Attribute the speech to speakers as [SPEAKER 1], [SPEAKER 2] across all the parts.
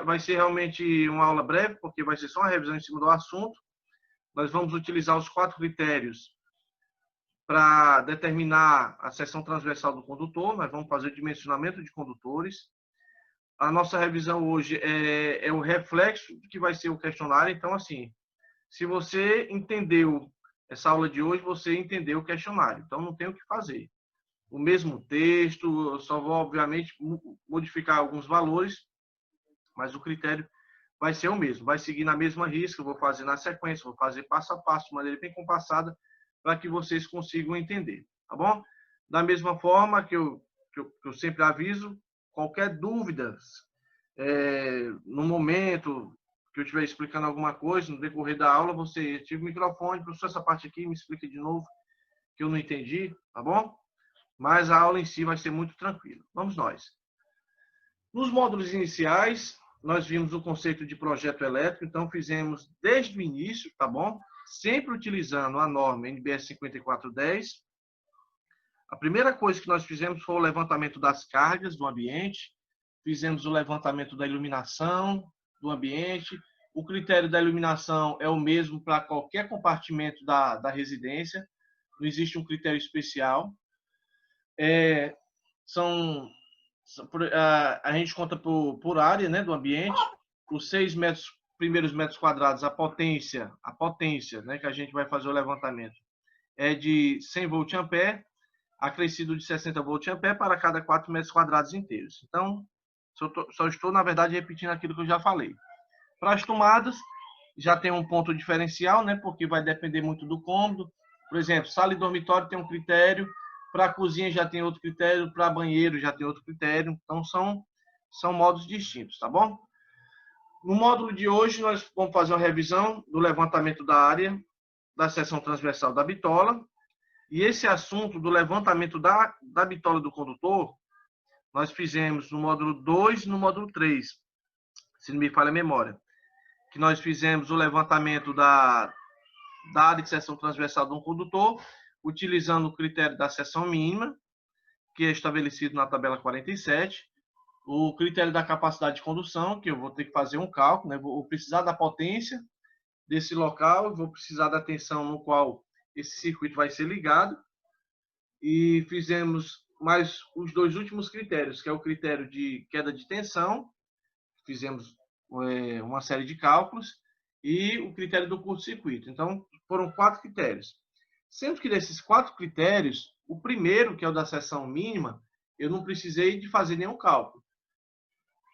[SPEAKER 1] Vai ser realmente uma aula breve, porque vai ser só uma revisão em cima do assunto. Nós vamos utilizar os 4 critérios para determinar a seção transversal do condutor. Nós vamos fazer o dimensionamento de condutores. A nossa revisão hoje é o reflexo do que vai ser o questionário. Então, assim, se você entendeu essa aula de hoje, você entendeu o questionário. Então, não tem o que fazer. O mesmo texto, eu só vou, obviamente, modificar alguns valores, mas o critério vai ser o mesmo. Vai seguir na mesma risca, eu vou fazer na sequência, vou fazer passo a passo, de maneira bem compassada, para que vocês consigam entender, tá bom? Da mesma forma que eu sempre aviso, qualquer dúvida, no momento que eu estiver explicando alguma coisa, no decorrer da aula, você ativa o microfone, professor, essa parte aqui, me explica de novo, que eu não entendi, tá bom? Mas a aula em si vai ser muito tranquila. Vamos nós. Nos módulos iniciais, nós vimos o conceito de projeto elétrico, então fizemos desde o início, tá bom? Sempre utilizando a norma NBS 5410. A primeira coisa que nós fizemos foi o levantamento das cargas do ambiente, fizemos o levantamento da iluminação do ambiente. O critério da iluminação é o mesmo para qualquer compartimento da residência, não existe um critério especial. A gente conta por área, né, do ambiente, os 6 primeiros metros quadrados, a potência, né, que a gente vai fazer o levantamento, é de 100 volt-ampere, acrescido de 60 volt-ampere para cada 4 metros quadrados inteiros. Então, só estou, na verdade, repetindo aquilo que eu já falei. Para as tomadas, já tem um ponto diferencial, né, porque vai depender muito do cômodo. Por exemplo, sala e dormitório tem um critério, para a cozinha já tem outro critério, para banheiro já tem outro critério. Então, são modos distintos, tá bom? No módulo de hoje, nós vamos fazer uma revisão do levantamento da área da seção transversal da bitola. E esse assunto do levantamento da bitola do condutor, nós fizemos no módulo 2 e no módulo 3, se não me falha a memória. Que nós fizemos o levantamento da área de seção transversal de um condutor, utilizando o critério da seção mínima, que é estabelecido na tabela 47, o critério da capacidade de condução, que eu vou ter que fazer um cálculo, né? Vou precisar da potência desse local, vou precisar da tensão no qual esse circuito vai ser ligado, e fizemos mais os 2 últimos critérios, que é o critério de queda de tensão, fizemos uma série de cálculos, e o critério do curto-circuito. Então, foram 4 critérios. Sendo que desses 4 critérios, o primeiro, que é o da seção mínima, eu não precisei de fazer nenhum cálculo.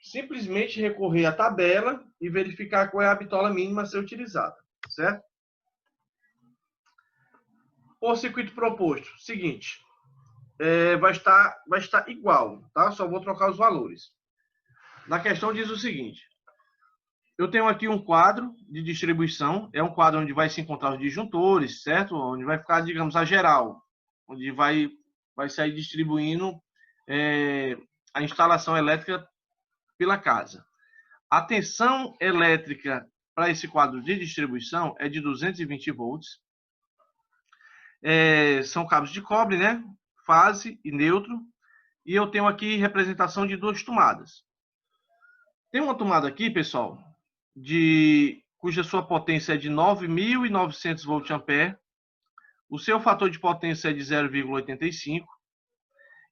[SPEAKER 1] Simplesmente recorrer à tabela e verificar qual é a bitola mínima a ser utilizada, certo? O circuito proposto, seguinte, vai estar igual, tá? Só vou trocar os valores. Na questão diz o seguinte: eu tenho aqui um quadro de distribuição, é um quadro onde vai se encontrar os disjuntores, certo? Onde vai ficar, digamos, a geral, onde vai sair distribuindo a instalação elétrica pela casa. A tensão elétrica para esse quadro de distribuição é de 220 volts. São cabos de cobre, né? Fase e neutro. E eu tenho aqui representação de 2 tomadas. Tem uma tomada aqui, pessoal, cuja sua potência é de 9.900 volt-ampere. O seu fator de potência é de 0,85.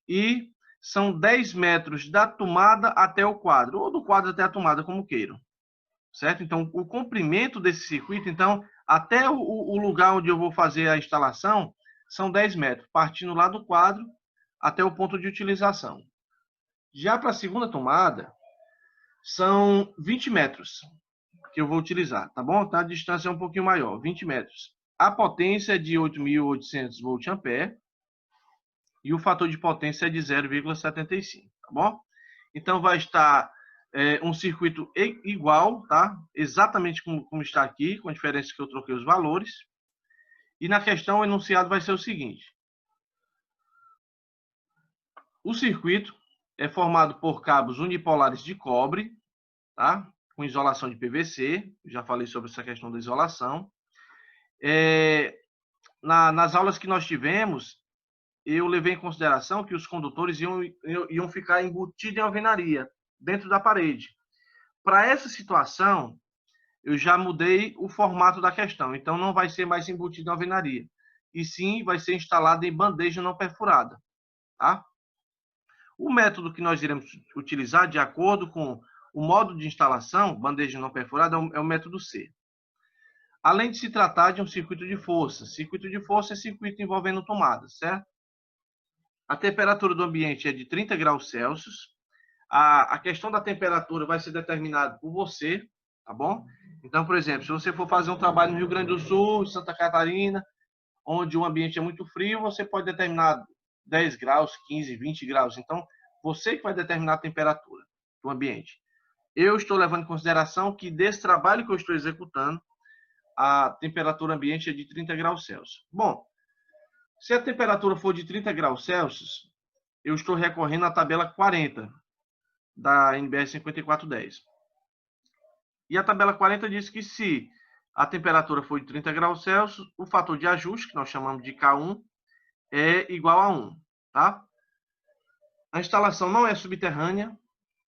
[SPEAKER 1] E são 10 metros da tomada até o quadro, ou do quadro até a tomada, como queiram. Certo? Então, o comprimento desse circuito, então, até o lugar onde eu vou fazer a instalação, são 10 metros, partindo lá do quadro até o ponto de utilização. Já para a segunda tomada, são 20 metros que eu vou utilizar, tá bom? Tá? A distância é um pouquinho maior, 20 metros. A potência é de 8.800 volt-ampere e o fator de potência é de 0,75, tá bom? Então, vai estar um circuito igual, tá? Exatamente como está aqui, com a diferença que eu troquei os valores. E na questão, o enunciado vai ser o seguinte: o circuito é formado por cabos unipolares de cobre, tá? Com isolação de PVC, já falei sobre essa questão da isolação. Nas aulas que nós tivemos, eu levei em consideração que os condutores iam ficar embutidos em alvenaria, dentro da parede. Para essa situação, eu já mudei o formato da questão. Então, não vai ser mais embutido em alvenaria. E sim, vai ser instalado em bandeja não perfurada. Tá? O método que nós iremos utilizar, de acordo com o modo de instalação, bandeja não perfurada, é o método C. Além de se tratar de um circuito de força. Circuito de força é circuito envolvendo tomadas, certo? A temperatura do ambiente é de 30 graus Celsius. A questão da temperatura vai ser determinada por você, tá bom? Então, por exemplo, se você for fazer um trabalho no Rio Grande do Sul, Santa Catarina, onde o ambiente é muito frio, você pode determinar 10 graus, 15, 20 graus. Então, você que vai determinar a temperatura do ambiente. Eu estou levando em consideração que desse trabalho que eu estou executando, a temperatura ambiente é de 30 graus Celsius. Bom, se a temperatura for de 30 graus Celsius, eu estou recorrendo à tabela 40 da NBR 5410. E a tabela 40 diz que se a temperatura for de 30 graus Celsius, o fator de ajuste, que nós chamamos de K1, é igual a 1. Tá? A instalação não é subterrânea.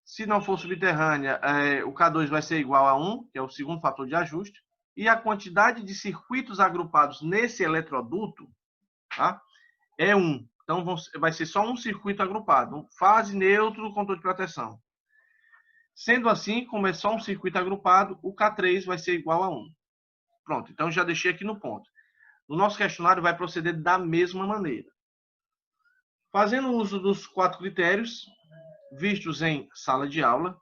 [SPEAKER 1] Se não for subterrânea, o K2 vai ser igual a 1, que é o segundo fator de ajuste. E a quantidade de circuitos agrupados nesse eletroduto, tá, é 1. Então, vai ser só um circuito agrupado. Fase, neutro, controle de proteção. Sendo assim, como é só um circuito agrupado, o K3 vai ser igual a 1. Pronto, então já deixei aqui no ponto. No nosso questionário vai proceder da mesma maneira. Fazendo uso dos 4 critérios vistos em sala de aula,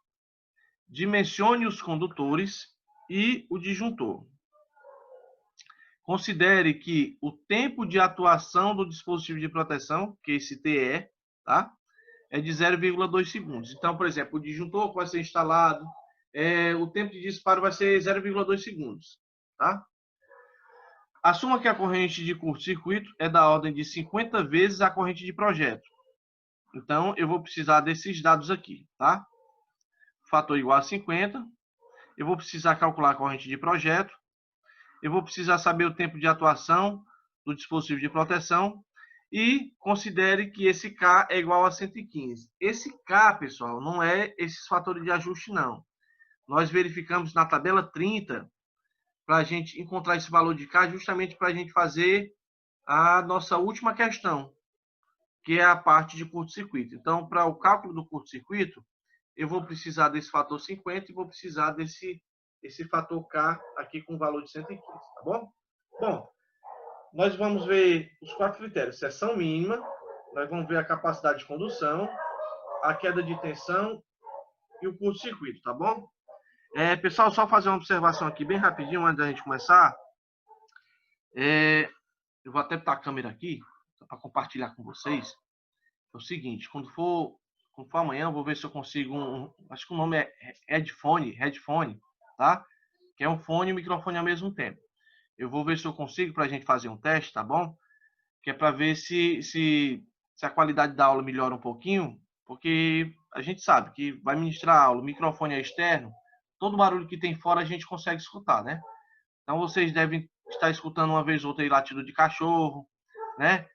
[SPEAKER 1] dimensione os condutores e o disjuntor. Considere que o tempo de atuação do dispositivo de proteção, que esse TE, tá, é de 0,2 segundos. Então, por exemplo, o disjuntor que vai ser instalado, o tempo de disparo vai ser 0,2 segundos. Tá? Assuma que a corrente de curto-circuito é da ordem de 50 vezes a corrente de projeto. Então, eu vou precisar desses dados aqui. Tá? Fator igual a 50. Eu vou precisar calcular a corrente de projeto. Eu vou precisar saber o tempo de atuação do dispositivo de proteção e considere que esse K é igual a 115. Esse K, pessoal, não é esses fatores de ajuste, não. Nós verificamos na tabela 30 para a gente encontrar esse valor de K justamente para a gente fazer a nossa última questão, que é a parte de curto-circuito. Então, para o cálculo do curto-circuito, eu vou precisar desse fator 50 e vou precisar desse fator K aqui com o valor de 115, tá bom? Bom, nós vamos ver os 4 critérios. Seção mínima, nós vamos ver a capacidade de condução, a queda de tensão e o curto-circuito, tá bom? Pessoal, só fazer uma observação aqui bem rapidinho antes da gente começar. Eu vou até botar a câmera aqui para compartilhar com vocês. É o seguinte, quando for amanhã, eu vou ver se eu consigo acho que o nome é headphone, tá? Que é um fone e um microfone ao mesmo tempo. Eu vou ver se eu consigo para a gente fazer um teste, tá bom? Que é para ver se a qualidade da aula melhora um pouquinho, porque a gente sabe que vai ministrar aula, o microfone é externo, todo barulho que tem fora a gente consegue escutar, né? Então vocês devem estar escutando uma vez ou outra aí latido de cachorro, né?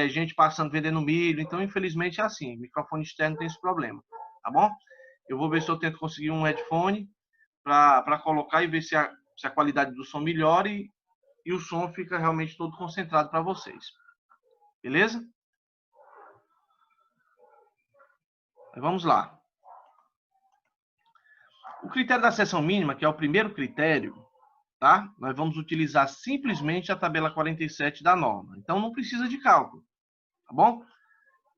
[SPEAKER 1] Gente passando vendendo milho, então infelizmente é assim, microfone externo tem esse problema, tá bom? Eu vou ver se eu tento conseguir um headphone para colocar e ver se a qualidade do som melhora e o som fica realmente todo concentrado para vocês. Beleza? Vamos lá. O critério da seção mínima, que é o primeiro critério, tá? Nós vamos utilizar simplesmente a tabela 47 da norma. Então, não precisa de cálculo, tá bom?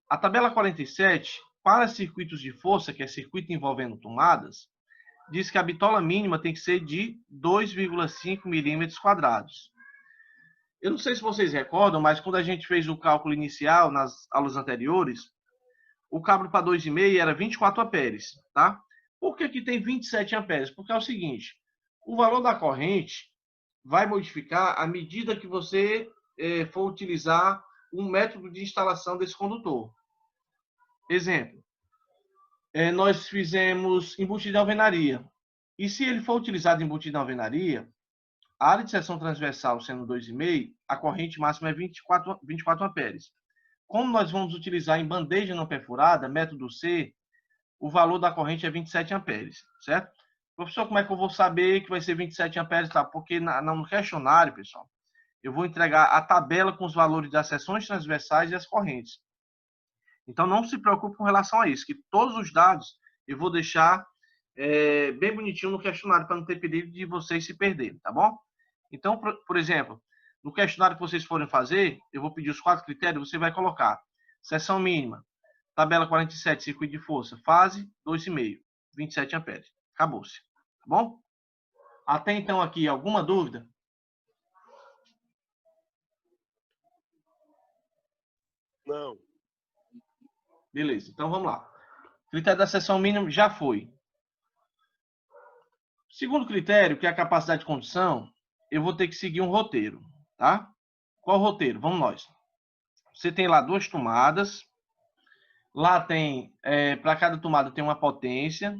[SPEAKER 1] A tabela 47, para circuitos de força, que é circuito envolvendo tomadas, diz que a bitola mínima tem que ser de 2,5 milímetros quadrados. Eu não sei se vocês recordam, mas quando a gente fez o cálculo inicial nas aulas anteriores, o cabo para 2,5 era 24 amperes, tá? Por que aqui tem 27 amperes? Porque é o seguinte, o valor da corrente vai modificar à medida que você for utilizar um método de instalação desse condutor. Exemplo, nós fizemos embutido de alvenaria. E se ele for utilizado embutido de alvenaria, a área de seção transversal sendo 2,5, a corrente máxima é 24 amperes. Como nós vamos utilizar em bandeja não perfurada, método C, o valor da corrente é 27 amperes, certo? Professor, como é que eu vou saber que vai ser 27 amperes? Tá? Porque no questionário, pessoal, eu vou entregar a tabela com os valores das seções transversais e as correntes. Então, não se preocupe com relação a isso, que todos os dados eu vou deixar bem bonitinho no questionário, para não ter perigo de vocês se perderem, tá bom? Então, por exemplo, no questionário que vocês forem fazer, eu vou pedir os 4 critérios, você vai colocar seção mínima, tabela 47, circuito de força, fase 2,5, 27 amperes. Acabou-se, tá bom? Até então aqui, alguma dúvida?
[SPEAKER 2] Não.
[SPEAKER 1] Beleza, então vamos lá. Critério da seção mínima já foi. Segundo critério, que é a capacidade de condução, eu vou ter que seguir um roteiro, tá? Qual roteiro? Vamos nós. Você tem lá 2 tomadas. Lá tem, para cada tomada tem uma potência.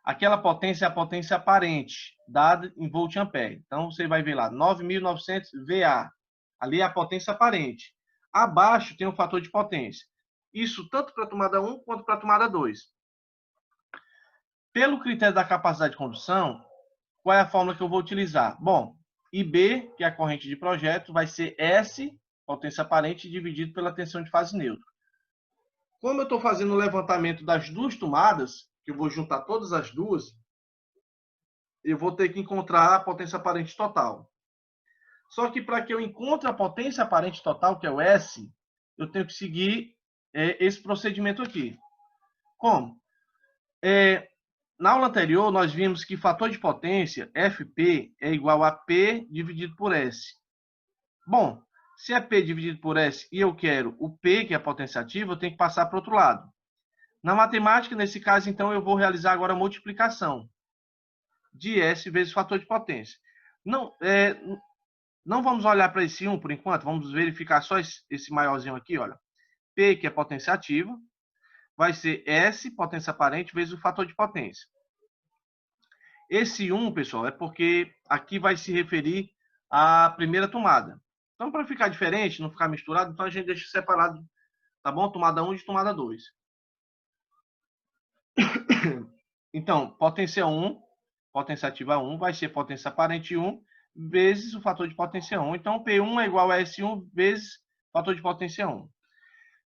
[SPEAKER 1] Aquela potência é a potência aparente, dada em volt ampere. Então, você vai ver lá, 9.900 VA. Ali é a potência aparente. Abaixo tem um fator de potência. Isso tanto para a tomada 1 quanto para a tomada 2. Pelo critério da capacidade de condução, qual é a fórmula que eu vou utilizar? Bom, IB, que é a corrente de projeto, vai ser S, potência aparente, dividido pela tensão de fase neutra. Como eu estou fazendo o levantamento das 2 tomadas, que eu vou juntar todas as duas, eu vou ter que encontrar a potência aparente total. Só que para que eu encontre a potência aparente total, que é o S, eu tenho que seguir esse procedimento aqui. Como? Na aula anterior, nós vimos que fator de potência, FP, é igual a P dividido por S. Bom, se é P dividido por S e eu quero o P, que é a potência ativa, eu tenho que passar para o outro lado. Na matemática, nesse caso, então, eu vou realizar agora a multiplicação de S vezes o fator de potência. Não vamos olhar para esse 1 por enquanto, vamos verificar só esse maiorzinho aqui, olha. P, que é potência ativa, vai ser S, potência aparente, vezes o fator de potência. Esse 1, pessoal, é porque aqui vai se referir à primeira tomada. Então, para ficar diferente, não ficar misturado, então a gente deixa separado, tá bom? Tomada 1 de tomada 2. Então, potência 1, potência ativa 1, vai ser potência aparente 1, vezes o fator de potência 1. Então, P1 é igual a S1 vezes fator de potência 1.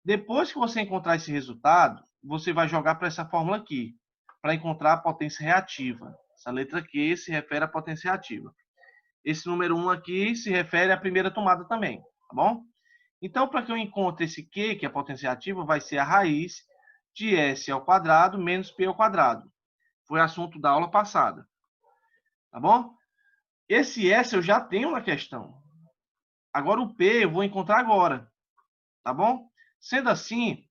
[SPEAKER 1] Depois que você encontrar esse resultado, você vai jogar para essa fórmula aqui, para encontrar a potência reativa. Essa letra Q se refere à potência reativa. Esse número 1 aqui se refere à primeira tomada também, tá bom? Então, para que eu encontre esse Q, que é a potência reativa, vai ser a raiz de S ao quadrado menos P ao quadrado. Foi assunto da aula passada, tá bom? Esse S eu já tenho na questão. Agora o P eu vou encontrar agora, tá bom? Sendo assim,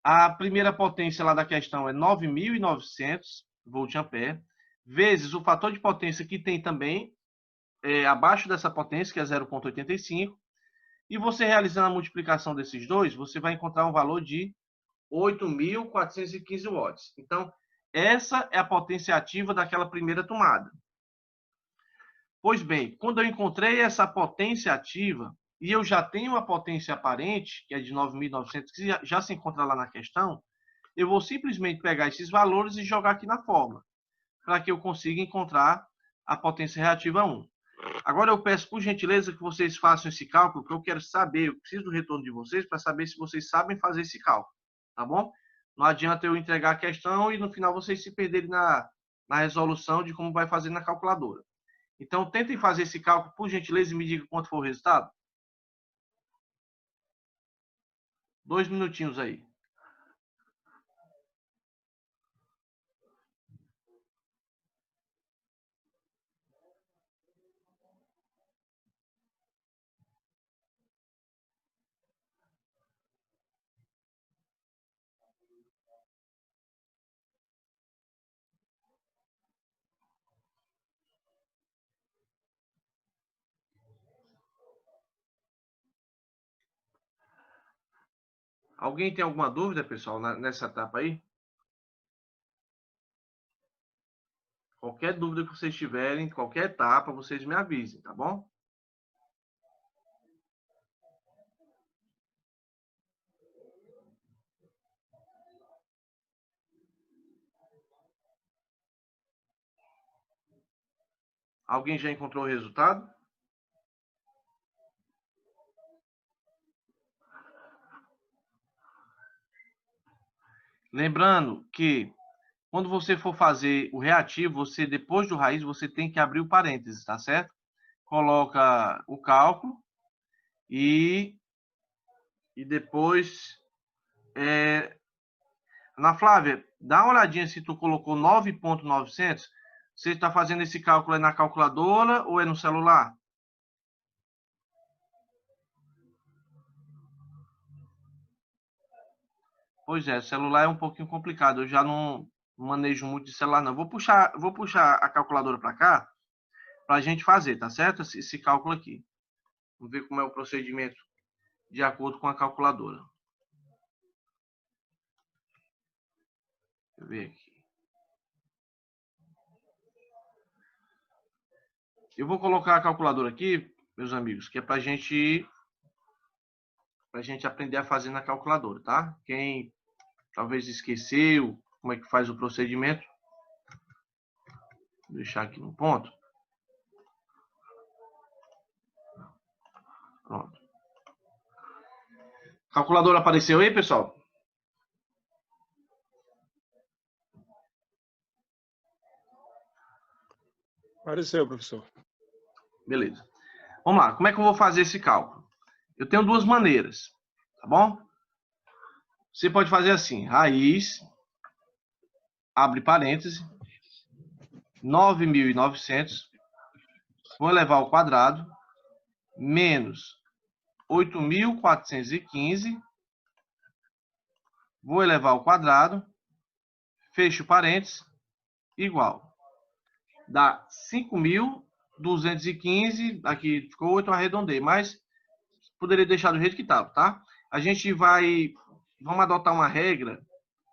[SPEAKER 1] a primeira potência lá da questão é 9.900 volt-ampere, vezes o fator de potência que tem também abaixo dessa potência, que é 0,85, e você realizando a multiplicação desses dois, você vai encontrar um valor de 8.415 watts. Então, essa é a potência ativa daquela primeira tomada. Pois bem, quando eu encontrei essa potência ativa, e eu já tenho a potência aparente, que é de 9.900, que já se encontra lá na questão, eu vou simplesmente pegar esses valores e jogar aqui na fórmula, para que eu consiga encontrar a potência reativa 1. Agora eu peço, por gentileza, que vocês façam esse cálculo, que eu quero saber, eu preciso do retorno de vocês para saber se vocês sabem fazer esse cálculo, tá bom? Não adianta eu entregar a questão e no final vocês se perderem na resolução de como vai fazer na calculadora. Então, tentem fazer esse cálculo, por gentileza, e me diga quanto for o resultado. 2 minutinhos aí. Alguém tem alguma dúvida, pessoal, nessa etapa aí? Qualquer dúvida que vocês tiverem, qualquer etapa, vocês me avisem, tá bom? Alguém já encontrou o resultado? Lembrando que quando você for fazer o reativo, você depois do raiz, você tem que abrir o parênteses, tá certo? Coloca o cálculo e depois... Ana Flávia, dá uma olhadinha se tu colocou 9.900. Você está fazendo esse cálculo aí na calculadora ou é no celular? Pois é, celular é um pouquinho complicado. Eu já não manejo muito de celular, não. Vou puxar a calculadora para cá para a gente fazer, tá certo? Esse cálculo aqui. Vamos ver como é o procedimento de acordo com a calculadora. Deixa eu ver aqui. Eu vou colocar a calculadora aqui, meus amigos, que é para a gente aprender a fazer na calculadora, tá? Quem talvez esqueceu como é que faz o procedimento, vou deixar aqui no ponto. Pronto. Calculadora apareceu aí, pessoal?
[SPEAKER 2] Apareceu, professor.
[SPEAKER 1] Beleza. Vamos lá, como é que eu vou fazer esse cálculo? Eu tenho duas maneiras, tá bom? Você pode fazer assim, raiz, abre parêntese, 9.900, vou elevar ao quadrado, menos 8.415, vou elevar ao quadrado, fecho parênteses, igual. Dá 5.215, aqui ficou 8, eu arredondei, mas poderia deixar do jeito que estava, tá? A gente vamos adotar uma regra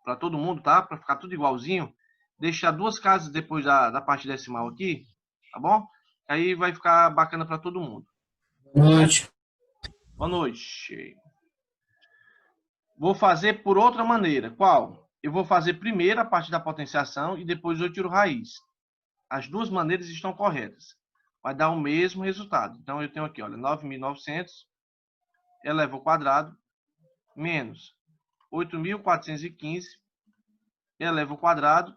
[SPEAKER 1] para todo mundo, tá? Para ficar tudo igualzinho. Deixar duas casas depois da parte decimal aqui, tá bom? Aí vai ficar bacana para todo mundo.
[SPEAKER 3] Boa noite.
[SPEAKER 1] Boa noite. Vou fazer por outra maneira. Qual? Eu vou fazer primeiro a parte da potenciação e depois eu tiro raiz. As duas maneiras estão corretas. Vai dar o mesmo resultado. Então, eu tenho aqui, olha, 9.900 eleva ao quadrado menos 8.415 eleva ao quadrado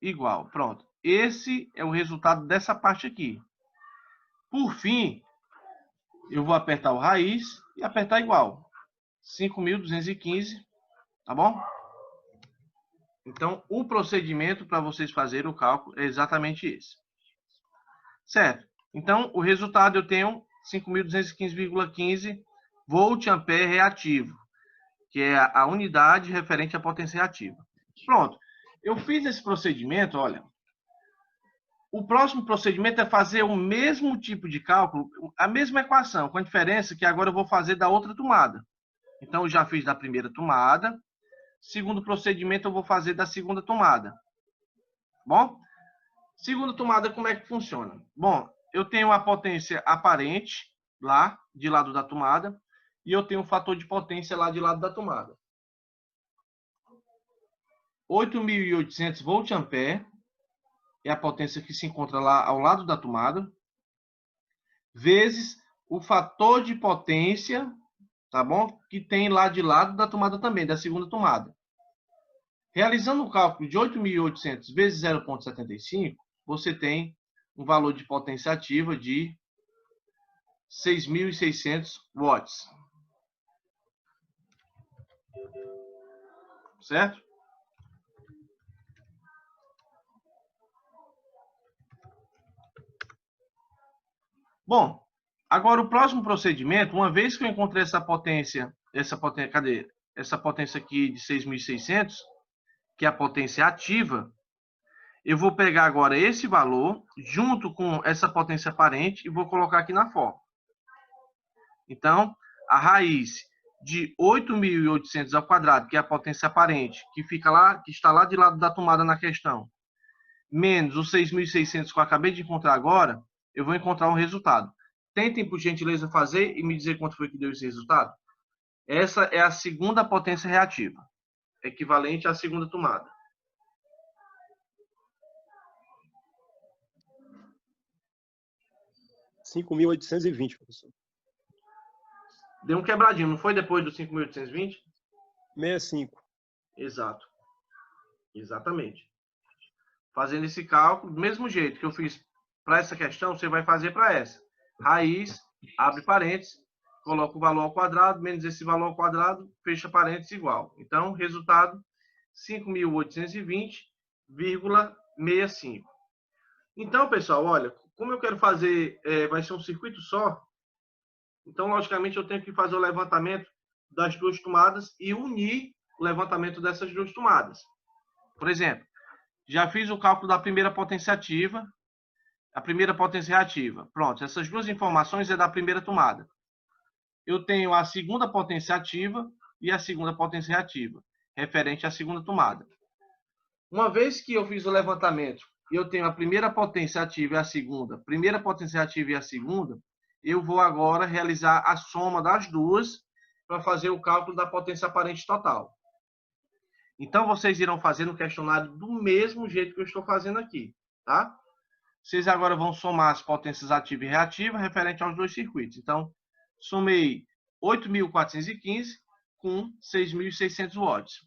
[SPEAKER 1] igual. Pronto. Esse é o resultado dessa parte aqui. Por fim, eu vou apertar o raiz e apertar igual. 5.215, tá bom? Então, o procedimento para vocês fazerem o cálculo é exatamente esse. Certo? Então, o resultado eu tenho 5.215,15 volt-ampere reativo, que é a unidade referente à potência reativa. Pronto. Eu fiz esse procedimento, olha. O próximo procedimento é fazer o mesmo tipo de cálculo, a mesma equação, com a diferença que agora eu vou fazer da outra tomada. Então, eu já fiz da primeira tomada. Segundo procedimento, eu vou fazer da segunda tomada. Bom? Segunda tomada, como é que funciona? Bom, eu tenho a potência aparente lá, de lado da tomada, e eu tenho o fator de potência lá de lado da tomada. 8.800 volt-ampere é a potência que se encontra lá ao lado da tomada, vezes o fator de potência, tá bom? Que tem lá de lado da tomada também, da segunda tomada. Realizando o cálculo de 8.800 vezes 0,75, você tem um valor de potência ativa de 6.600 watts. Certo? Bom, agora o próximo procedimento, uma vez que eu encontrei essa potência aqui de 6.600, que é a potência ativa, eu vou pegar agora esse valor, junto com essa potência aparente, e vou colocar aqui na forma. Então, a raiz de 8.800 ao quadrado, que é a potência aparente, que está lá de lado da tomada na questão, menos os 6.600 que eu acabei de encontrar agora, eu vou encontrar um resultado. Tentem, por gentileza, fazer e me dizer quanto foi que deu esse resultado. Essa é a segunda potência reativa, equivalente à segunda tomada.
[SPEAKER 2] 5.820, professor.
[SPEAKER 1] Deu um quebradinho, não foi depois do 5.820?
[SPEAKER 2] 65.
[SPEAKER 1] Exato. Exatamente. Fazendo esse cálculo, do mesmo jeito que eu fiz para essa questão, você vai fazer para essa. Raiz, abre parênteses, coloca o valor ao quadrado, menos esse valor ao quadrado, fecha parênteses igual. Então, resultado, 5.820,65. Então, pessoal, olha, como eu quero fazer, vai ser um circuito só, então, logicamente, eu tenho que fazer o levantamento das duas tomadas e unir o levantamento dessas duas tomadas. Por exemplo, já fiz o cálculo da primeira potência ativa, a primeira potência reativa. Pronto, essas duas informações é da primeira tomada. Eu tenho a segunda potência ativa e a segunda potência reativa, referente à segunda tomada. Uma vez que eu fiz o levantamento e eu tenho a primeira potência ativa e a segunda, primeira potência ativa e a segunda, eu vou agora realizar a soma das duas para fazer o cálculo da potência aparente total. Então, vocês irão fazer no questionário do mesmo jeito que eu estou fazendo aqui, tá? Vocês agora vão somar as potências ativa e reativa referente aos dois circuitos. Então, somei 8.415 com 6.600 watts.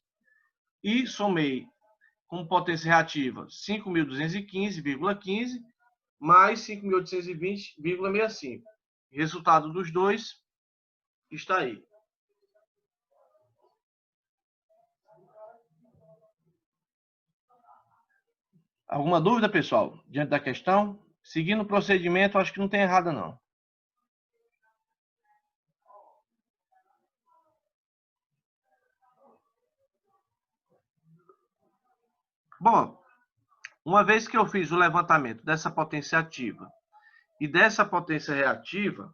[SPEAKER 1] E somei com potência reativa 5.215,15 mais 5.820,65. Resultado dos dois está aí. Alguma dúvida, pessoal, diante da questão? Seguindo o procedimento, acho que não tem errado, não. Bom, uma vez que eu fiz o levantamento dessa potência ativa e dessa potência reativa,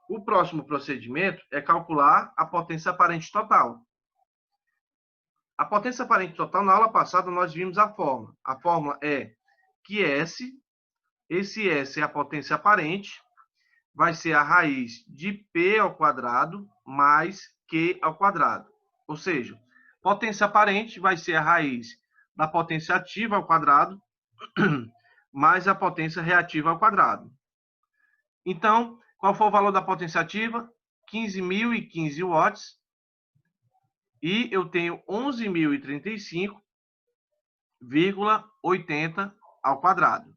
[SPEAKER 1] o próximo procedimento é calcular a potência aparente total. A potência aparente total, na aula passada, nós vimos a fórmula. A fórmula é que esse S é a potência aparente, vai ser a raiz de P ao quadrado mais Q ao quadrado. Ou seja, potência aparente vai ser a raiz da potência ativa ao quadrado mais a potência reativa ao quadrado. Então, qual foi o valor da potência ativa? 15.015 watts. E eu tenho 11.035,80 ao quadrado.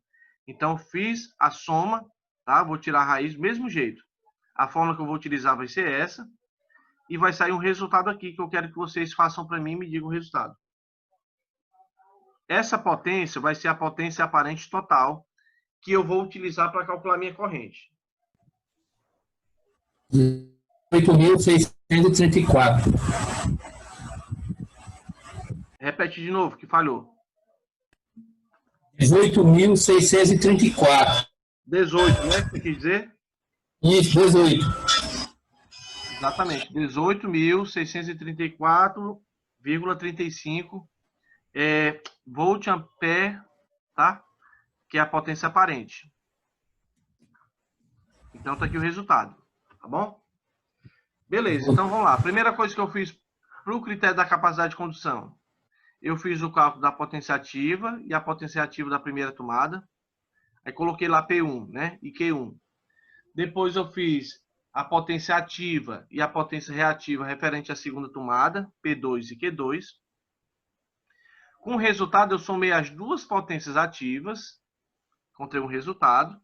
[SPEAKER 1] Então, fiz a soma, tá? Vou tirar a raiz do mesmo jeito. A fórmula que eu vou utilizar vai ser essa. E vai sair um resultado aqui que eu quero que vocês façam para mim e me digam o resultado. Essa potência vai ser a potência aparente total que eu vou utilizar para calcular minha corrente.
[SPEAKER 3] 8.634.
[SPEAKER 1] Repete de novo, que falhou.
[SPEAKER 3] 18.634.
[SPEAKER 1] 18, né? Você quis dizer?
[SPEAKER 3] Isso, 18.
[SPEAKER 1] Exatamente. 18.634,35 volt-ampere, tá? Que é a potência aparente. Então, tá aqui o resultado, tá bom? Beleza, então vamos lá. A primeira coisa que eu fiz para o critério da capacidade de condução, eu fiz o cálculo da potência ativa e a potência ativa da primeira tomada. Aí coloquei lá P1, né? E Q1. Depois eu fiz a potência ativa e a potência reativa referente à segunda tomada, P2 e Q2. Com o resultado, eu somei as duas potências ativas, encontrei um resultado.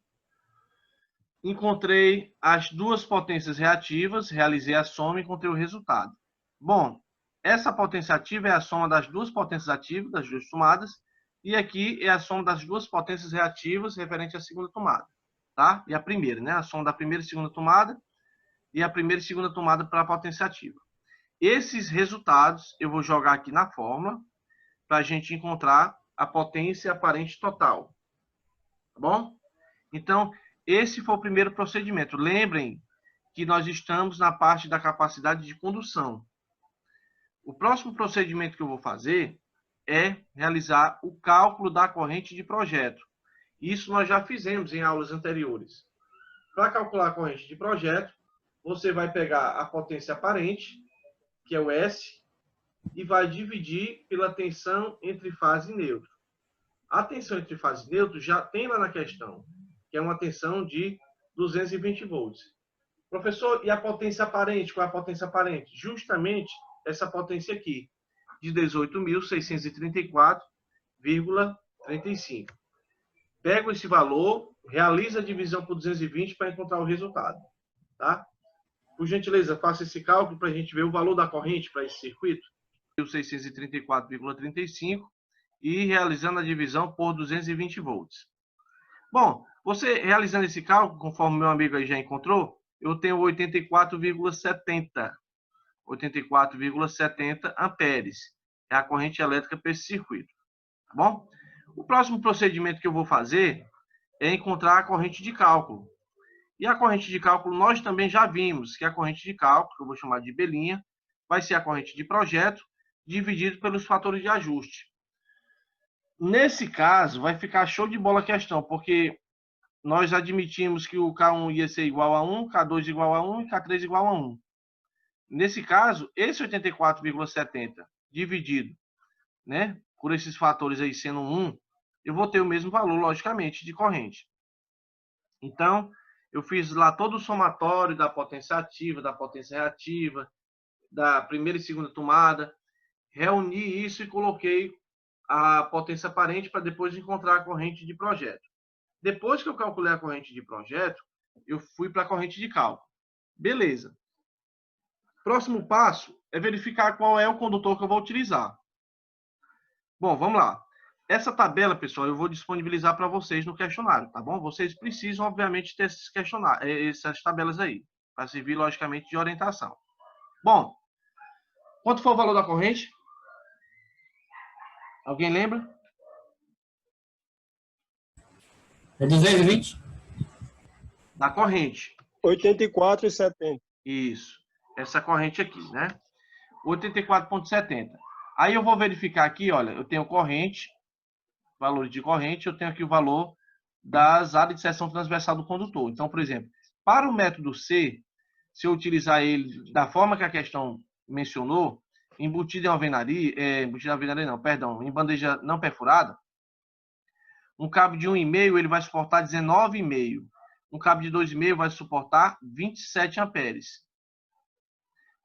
[SPEAKER 1] Encontrei as duas potências reativas, realizei a soma e encontrei o resultado. Bom, essa potência ativa é a soma das duas potências ativas, das duas tomadas, e aqui é a soma das duas potências reativas referente à segunda tomada, tá? E a primeira, né? A soma da primeira e segunda tomada e a primeira e segunda tomada para a potência ativa. Esses resultados eu vou jogar aqui na fórmula para a gente encontrar a potência aparente total, tá bom? Então, esse foi o primeiro procedimento. Lembrem que nós estamos na parte da capacidade de condução. O próximo procedimento que eu vou fazer é realizar o cálculo da corrente de projeto. Isso nós já fizemos em aulas anteriores. Para calcular a corrente de projeto, você vai pegar a potência aparente, que é o S, e vai dividir pela tensão entre fase e neutro. A tensão entre fase e neutro já tem lá na questão, que é uma tensão de 220 volts. Professor, e a potência aparente? Qual é a potência aparente? Justamente essa potência aqui, de 18.634,35. Pego esse valor, realizo a divisão por 220 para encontrar o resultado. Tá? Por gentileza, faça esse cálculo para a gente ver o valor da corrente para esse circuito. 634,35 e realizando a divisão por 220 volts. Bom, você realizando esse cálculo, conforme meu amigo aí já encontrou, eu tenho 84,70 amperes. É a corrente elétrica para esse circuito. Tá bom? O próximo procedimento que eu vou fazer é encontrar a corrente de cálculo. E a corrente de cálculo nós também já vimos, que a corrente de cálculo, que eu vou chamar de belinha, vai ser a corrente de projeto dividido pelos fatores de ajuste. Nesse caso, vai ficar show de bola a questão, porque nós admitimos que o K1 ia ser igual a 1, K2 igual a 1 e K3 igual a 1. Nesse caso, esse 84,70 dividido, né, por esses fatores aí sendo 1, eu vou ter o mesmo valor, logicamente, de corrente. Então, eu fiz lá todo o somatório da potência ativa, da potência reativa, da primeira e segunda tomada, reuni isso e coloquei a potência aparente para depois encontrar a corrente de projeto. Depois que eu calculei a corrente de projeto, eu fui para a corrente de cálculo. Beleza. Próximo passo é verificar qual é o condutor que eu vou utilizar. Bom, vamos lá. Essa tabela, pessoal, eu vou disponibilizar para vocês no questionário, tá bom? Vocês precisam, obviamente, ter esses essas tabelas aí, para servir, logicamente, de orientação. Bom, quanto foi o valor da corrente? Alguém lembra?
[SPEAKER 3] É 220?
[SPEAKER 1] Da corrente.
[SPEAKER 2] 84,70.
[SPEAKER 1] Isso. Essa corrente aqui, né? 84,70. Aí eu vou verificar aqui, olha, eu tenho corrente, valor de corrente, eu tenho aqui o valor das áreas de seção transversal do condutor. Então, por exemplo, para o método C, se eu utilizar ele da forma que a questão mencionou, embutido em alvenaria, em bandeja não perfurada, um cabo de 1,5 ele vai suportar 19,5. Um cabo de 2,5 vai suportar 27 amperes.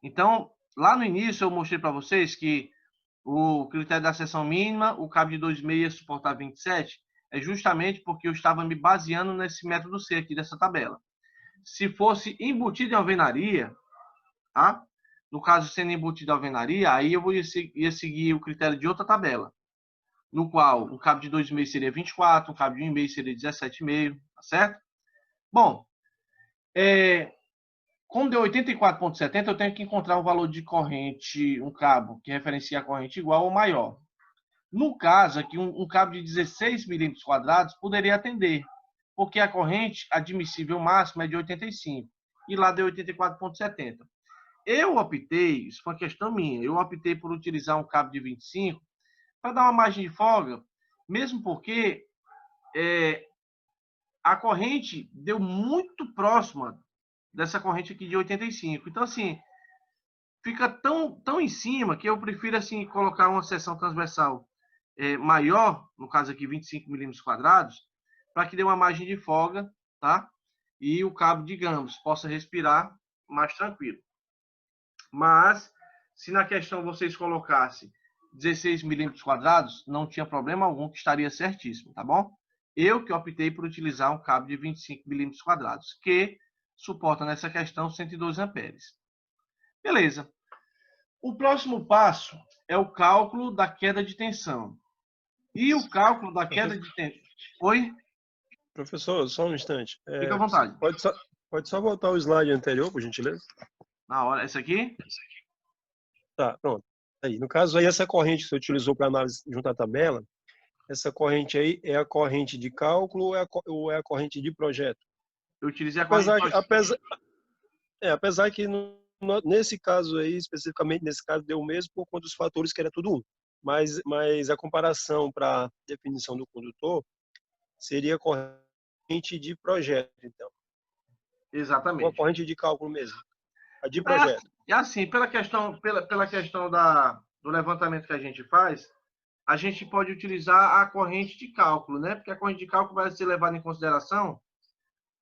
[SPEAKER 1] Então, lá no início eu mostrei para vocês que o critério da seção mínima, o cabo de 2,5 ia suportar 27, é justamente porque eu estava me baseando nesse método C aqui dessa tabela. Se fosse embutido em alvenaria, tá? No caso sendo embutido em alvenaria, aí eu ia seguir o critério de outra tabela, no qual um cabo de 2,5 seria 24, um cabo de 1,5 seria 17,5, tá certo? Bom, como deu 84,70, eu tenho que encontrar um valor de corrente, um cabo que referencia a corrente igual ou maior. No caso aqui, um cabo de 16 milímetros quadrados poderia atender, porque a corrente admissível máxima é de 85, e lá deu 84,70. Eu optei, isso foi uma questão minha, eu optei por utilizar um cabo de 25 para dar uma margem de folga, mesmo porque a corrente deu muito próxima dessa corrente aqui de 85. Então, assim, fica tão em cima que eu prefiro, assim, colocar uma seção transversal maior, no caso aqui 25 milímetros quadrados, para que dê uma margem de folga, tá? E o cabo, digamos, possa respirar mais tranquilo. Mas, se na questão vocês colocassem 16 milímetros quadrados, não tinha problema algum, que estaria certíssimo, tá bom? Eu que optei por utilizar um cabo de 25 milímetros quadrados, que suporta nessa questão 112 amperes. Beleza. O próximo passo é o cálculo da queda de tensão. E o cálculo da queda de tensão... Oi?
[SPEAKER 2] Professor, só um instante.
[SPEAKER 1] Fica à vontade.
[SPEAKER 2] Pode só voltar o slide anterior, por gentileza?
[SPEAKER 1] Na hora. Essa aqui?
[SPEAKER 2] Tá, pronto. Aí, no caso aí, essa corrente que você utilizou para análise junto à tabela, essa corrente aí é a corrente de cálculo ou é a corrente de projeto?
[SPEAKER 1] Eu utilizei a corrente de projeto.
[SPEAKER 2] Apesar que nesse caso aí, especificamente nesse caso, deu o mesmo por conta dos fatores que era tudo um. Mas a comparação para definição do condutor seria a corrente de projeto, então.
[SPEAKER 1] Exatamente.
[SPEAKER 2] Ou a corrente de cálculo mesmo. A de projeto.
[SPEAKER 1] E assim, pela questão do levantamento que a gente faz, a gente pode utilizar a corrente de cálculo, né? Porque a corrente de cálculo vai ser levada em consideração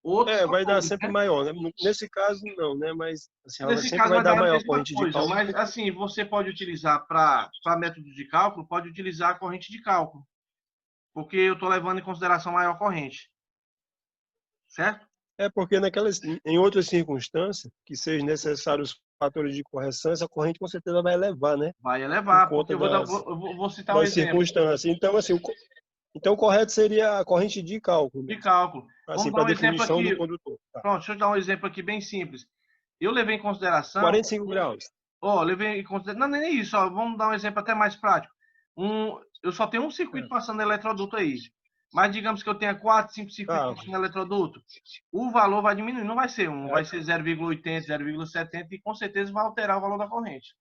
[SPEAKER 1] outros
[SPEAKER 2] Vai dar
[SPEAKER 1] fatores,
[SPEAKER 2] sempre
[SPEAKER 1] né?
[SPEAKER 2] maior, né? Nesse caso, não, né? Mas assim, ela
[SPEAKER 1] Nesse
[SPEAKER 2] sempre
[SPEAKER 1] caso
[SPEAKER 2] vai
[SPEAKER 1] vai
[SPEAKER 2] dar
[SPEAKER 1] dar a
[SPEAKER 2] maior
[SPEAKER 1] mesma
[SPEAKER 2] corrente de
[SPEAKER 1] coisa,
[SPEAKER 2] cálculo.
[SPEAKER 1] mas assim, você pode utilizar para método de cálculo, pode utilizar a corrente de cálculo, porque eu estou levando em consideração maior corrente, certo?
[SPEAKER 2] Porque em outras circunstâncias, que sejam necessários fatores de correção, essa corrente com certeza vai elevar, né?
[SPEAKER 1] Vai
[SPEAKER 2] Por
[SPEAKER 1] elevar, porque
[SPEAKER 2] conta
[SPEAKER 1] vou citar um
[SPEAKER 2] das
[SPEAKER 1] exemplo
[SPEAKER 2] circunstâncias. Então, assim, então o correto seria a corrente de cálculo
[SPEAKER 1] de
[SPEAKER 2] mesmo,
[SPEAKER 1] cálculo.
[SPEAKER 2] assim,
[SPEAKER 1] Vamos dar
[SPEAKER 2] para
[SPEAKER 1] um exemplo
[SPEAKER 2] definição do
[SPEAKER 1] aqui.
[SPEAKER 2] condutor. Tá.
[SPEAKER 1] Pronto, deixa eu dar um exemplo aqui bem simples. Eu levei em consideração,
[SPEAKER 2] 45 graus.
[SPEAKER 1] levei em consideração, não, nem isso, vamos dar um exemplo até mais prático. Eu só tenho um circuito passando eletroduto aí, mas digamos que eu tenha 4, 5 circuitos
[SPEAKER 2] Tá.
[SPEAKER 1] passando eletroduto, o valor vai diminuir, não vai ser 1,
[SPEAKER 2] É.
[SPEAKER 1] vai ser 0,80, 0,70 e com certeza vai alterar o valor da corrente.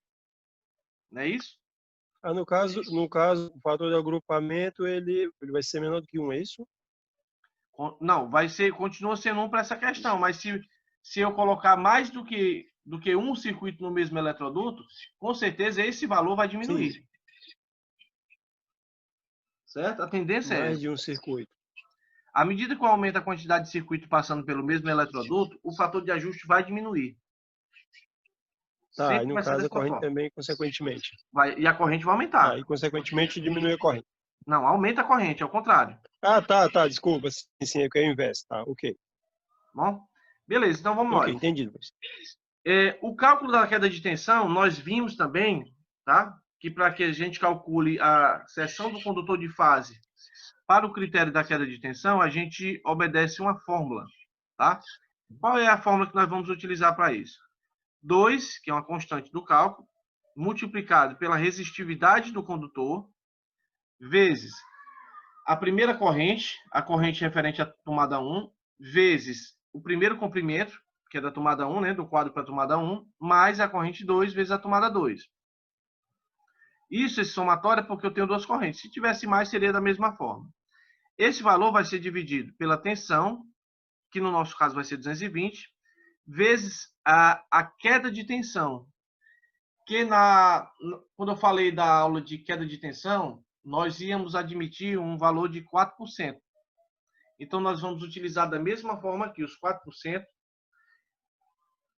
[SPEAKER 1] Não é isso?
[SPEAKER 2] No caso, o fator de agrupamento ele vai ser menor do que 1, é isso?
[SPEAKER 1] Não, continua sendo 1 para essa questão, mas se eu colocar mais do que um circuito no mesmo eletroduto, com certeza esse valor vai diminuir.
[SPEAKER 2] Sim.
[SPEAKER 1] Certo? A tendência é
[SPEAKER 2] Mais
[SPEAKER 1] essa.
[SPEAKER 2] de um circuito.
[SPEAKER 1] À medida que aumenta a quantidade de circuito passando pelo mesmo eletroduto, o fator de ajuste vai diminuir.
[SPEAKER 2] Tá, e
[SPEAKER 1] Sempre
[SPEAKER 2] no
[SPEAKER 1] vai ser
[SPEAKER 2] caso a
[SPEAKER 1] dessa
[SPEAKER 2] corrente
[SPEAKER 1] forma.
[SPEAKER 2] também, consequentemente.
[SPEAKER 1] E a corrente vai aumentar.
[SPEAKER 2] E consequentemente diminui a corrente.
[SPEAKER 1] Não, aumenta a corrente, é o contrário.
[SPEAKER 2] Tá, desculpa. Sim, é que é o inverso. Tá, ok.
[SPEAKER 1] Bom, beleza, então vamos
[SPEAKER 2] Ok,
[SPEAKER 1] lá.
[SPEAKER 2] entendido.
[SPEAKER 1] O cálculo da queda de tensão, nós vimos também, tá? Que para que a gente calcule a seção do condutor de fase para o critério da queda de tensão, a gente obedece uma fórmula, tá? Qual é a fórmula que nós vamos utilizar para isso? 2, que é uma constante do cálculo, multiplicado pela resistividade do condutor, vezes a primeira corrente, a corrente referente à tomada 1, vezes o primeiro comprimento, que é da tomada 1, né, do quadro para a tomada 1, mais a corrente 2 vezes a tomada 2. Esse somatório é porque eu tenho duas correntes. Se tivesse mais, seria da mesma forma. Esse valor vai ser dividido pela tensão, que no nosso caso vai ser 220, vezes a queda de tensão. Que quando eu falei da aula de queda de tensão, nós íamos admitir um valor de 4%. Então, nós vamos utilizar da mesma forma aqui, os 4%,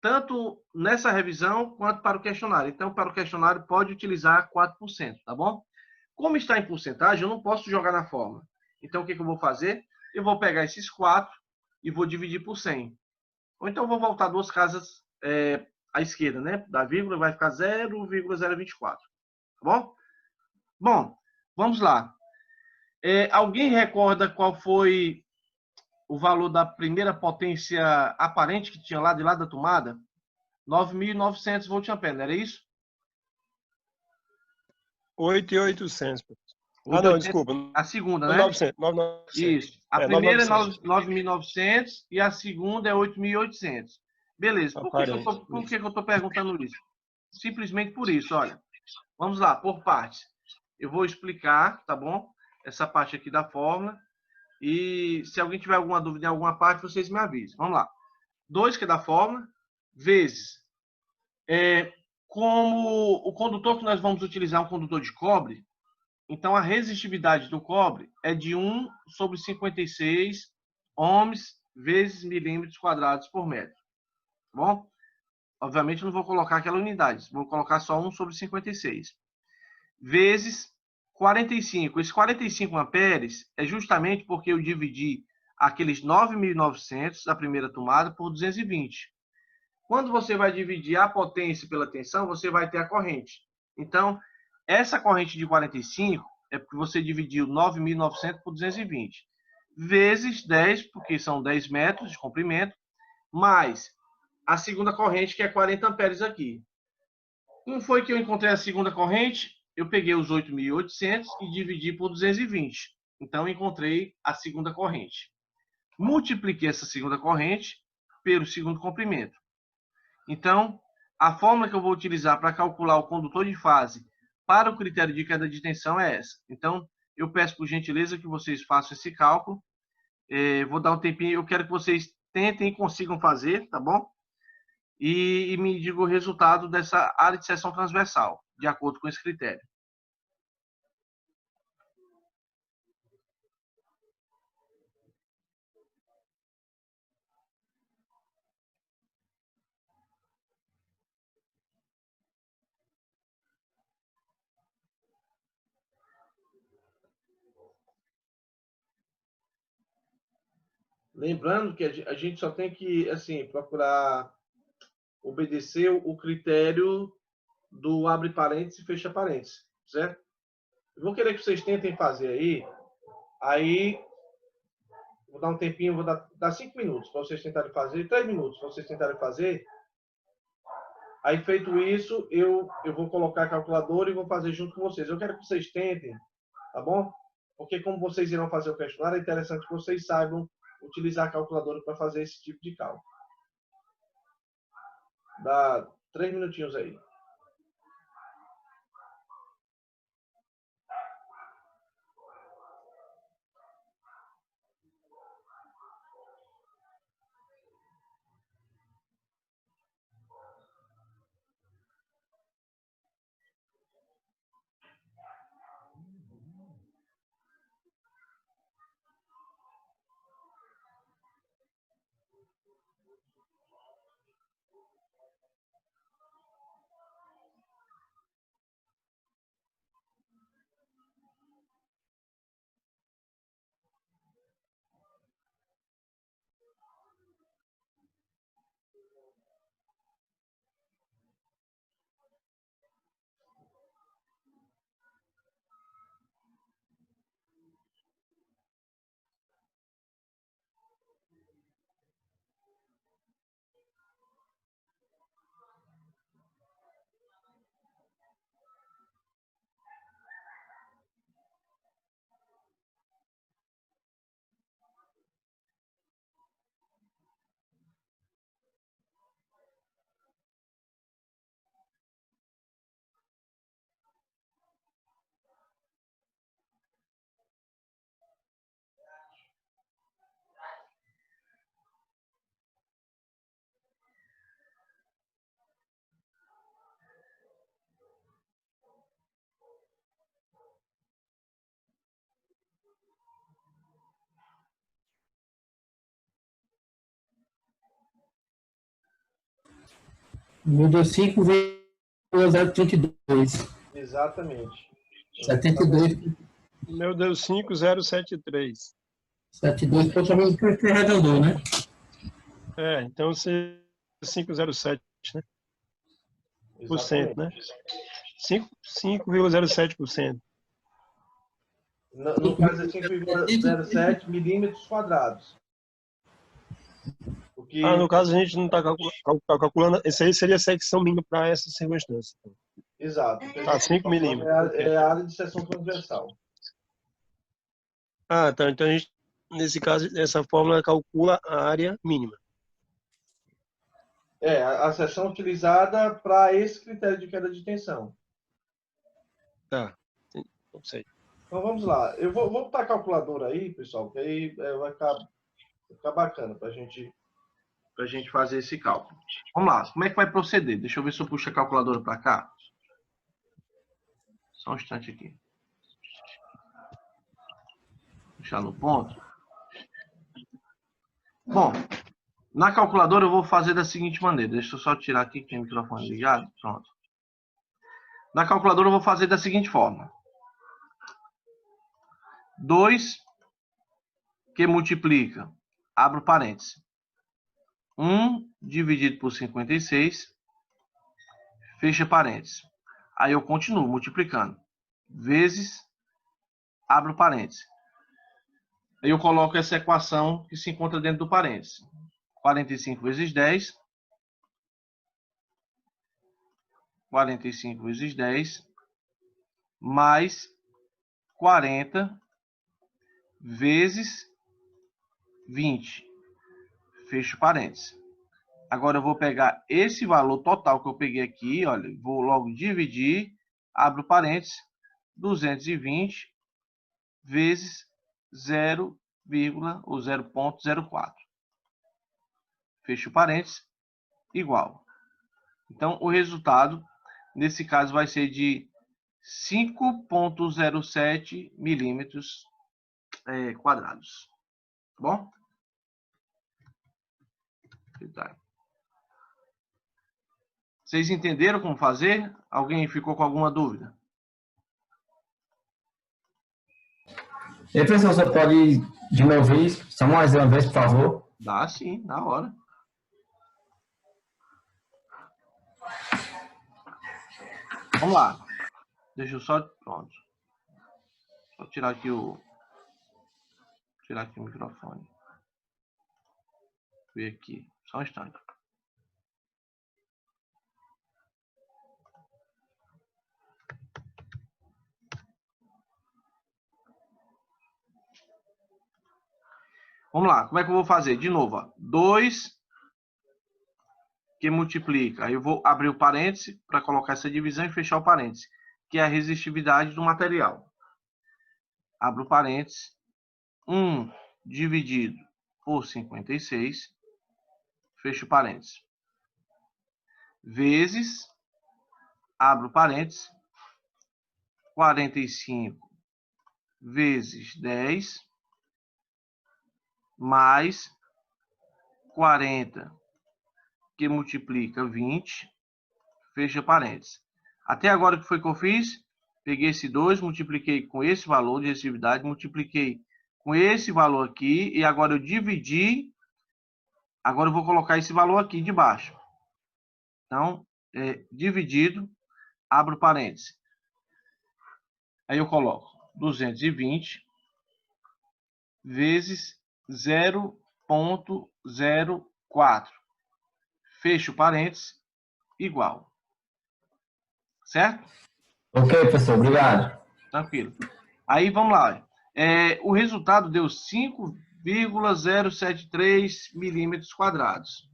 [SPEAKER 1] tanto nessa revisão quanto para o questionário. Então, para o questionário, pode utilizar 4%, tá bom? Como está em porcentagem, eu não posso jogar na fórmula. Então, o que eu vou fazer? Eu vou pegar esses 4 e vou dividir por 100. Ou então, vou voltar duas casas à esquerda, né? Da vírgula vai ficar 0,024. Tá bom? Bom, vamos lá. Alguém recorda qual foi o valor da primeira potência aparente que tinha lá de lado da tomada? 9.900 volt-ampere, não era isso?
[SPEAKER 2] 8.800. Não,
[SPEAKER 1] 8.800,
[SPEAKER 2] desculpa.
[SPEAKER 1] a segunda, né?
[SPEAKER 2] 9.900.
[SPEAKER 1] Isso. A primeira é 9.900 e a segunda é 8.800. Beleza. Por que eu estou perguntando isso? Simplesmente por isso, olha. Vamos lá, por partes. Eu vou explicar, tá bom? Essa parte aqui da fórmula. E se alguém tiver alguma dúvida em alguma parte, vocês me avisem. Vamos lá. 2, que é da fórmula, vezes. Como o condutor que nós vamos utilizar é um condutor de cobre, então a resistividade do cobre é de 1 sobre 56 ohms vezes milímetros quadrados por metro. Tá bom? Obviamente, eu não vou colocar aquela unidade, vou colocar só 1 sobre 56. Vezes 45. Esse 45 amperes é justamente porque eu dividi aqueles 9.900 da primeira tomada por 220. Quando você vai dividir a potência pela tensão, você vai ter a corrente. Então, essa corrente de 45 é porque você dividiu 9.900 por 220. Vezes 10, porque são 10 metros de comprimento, mais a segunda corrente, que é 40 amperes aqui. Como foi que eu encontrei a segunda corrente? Eu peguei os 8.800 e dividi por 220. Então, eu encontrei a segunda corrente. Multipliquei essa segunda corrente pelo segundo comprimento. Então, a fórmula que eu vou utilizar para calcular o condutor de fase para o critério de queda de tensão é essa. Então, eu peço por gentileza que vocês façam esse cálculo. Vou dar um tempinho, eu quero que vocês tentem e consigam fazer, tá bom? E me digam o resultado dessa área de seção transversal, de acordo com esse critério. Lembrando que a gente só tem que, assim, procurar obedecer o critério do abre parênteses e fecha parênteses, certo? Eu vou querer que vocês tentem fazer aí vou dar um tempinho, vou dar 5 minutos para vocês tentarem fazer, 3 minutos para vocês tentarem fazer. Aí, feito isso, eu vou colocar a calculadora e vou fazer junto com vocês. Eu quero que vocês tentem, tá bom? Porque como vocês irão fazer o questionário, é interessante que vocês saibam utilizar a calculadora para fazer esse tipo de cálculo. Dá 3 minutinhos aí.
[SPEAKER 3] Meu deu 5,032.
[SPEAKER 1] Exatamente.
[SPEAKER 3] 72.
[SPEAKER 2] Meu deu 5073.
[SPEAKER 3] 72 totalmente porque arredondou, né?
[SPEAKER 2] Então você 507, né? Por cento, né? 5,07%.
[SPEAKER 1] No caso é 5,07 milímetros quadrados. Porque...
[SPEAKER 2] no caso a gente não está calculando, esse aí seria a secção mínima para essa circunstância.
[SPEAKER 1] Exato.
[SPEAKER 2] Tá, 5 milímetros.
[SPEAKER 1] É a área de seção transversal.
[SPEAKER 2] Tá. Então a gente, nesse caso, essa fórmula calcula a área mínima.
[SPEAKER 1] A seção utilizada para esse critério de queda de tensão.
[SPEAKER 2] Tá, não sei.
[SPEAKER 1] Então vamos lá. Eu vou botar a calculadora aí, pessoal, que aí vai ficar bacana para a gente fazer esse cálculo. Vamos lá, como é que vai proceder? Deixa eu ver se eu puxo a calculadora para cá. Só um instante aqui. Puxar no ponto. Bom, na calculadora eu vou fazer da seguinte maneira. Deixa eu só tirar aqui que tem o microfone ligado. Pronto. Na calculadora eu vou fazer da seguinte forma. 2 que multiplica, abro parênteses, 1 dividido por 56, fecha parênteses. Aí eu continuo multiplicando, vezes, abro parênteses. Aí eu coloco essa equação que se encontra dentro do parênteses. 45 vezes 10, 45 vezes 10, mais 40 vezes 20, fecho parênteses. Agora eu vou pegar esse valor total que eu peguei aqui, olha, vou logo dividir, abro parênteses, 220 vezes 0, ou 0,04. Fecho parênteses, igual. Então, o resultado, nesse caso, vai ser de 5,07 milímetros quadrados. Tá bom? Vocês entenderam como fazer? Alguém ficou com alguma dúvida?
[SPEAKER 4] E professor, você pode ir de uma vez, só mais uma vez, por favor?
[SPEAKER 1] Dá sim, na hora. Vamos lá. Deixa eu só... Pronto. Só tirar aqui o microfone. Ver aqui. Só um instante. Vamos lá. Como é que eu vou fazer? De novo, 2 que multiplica. Aí eu vou abrir o parêntese para colocar essa divisão e fechar o parêntese, que é a resistividade do material. Abro o parêntese. 1 dividido por 56. Fecho o parêntese. Vezes, abro parênteses, 45 vezes 10, mais 40, que multiplica 20, fecha parênteses. Até agora, o que foi que eu fiz? Peguei esse 2, multipliquei com esse valor de resistividade, multipliquei com esse valor aqui, e agora eu dividi, agora eu vou colocar esse valor aqui de baixo. Então, dividido, abro parênteses. Aí eu coloco 220 vezes 0,04. Fecho parênteses, igual. Certo?
[SPEAKER 4] Ok, professor, obrigado.
[SPEAKER 1] Tranquilo. Aí, vamos lá. O resultado deu 5,073 milímetros quadrados.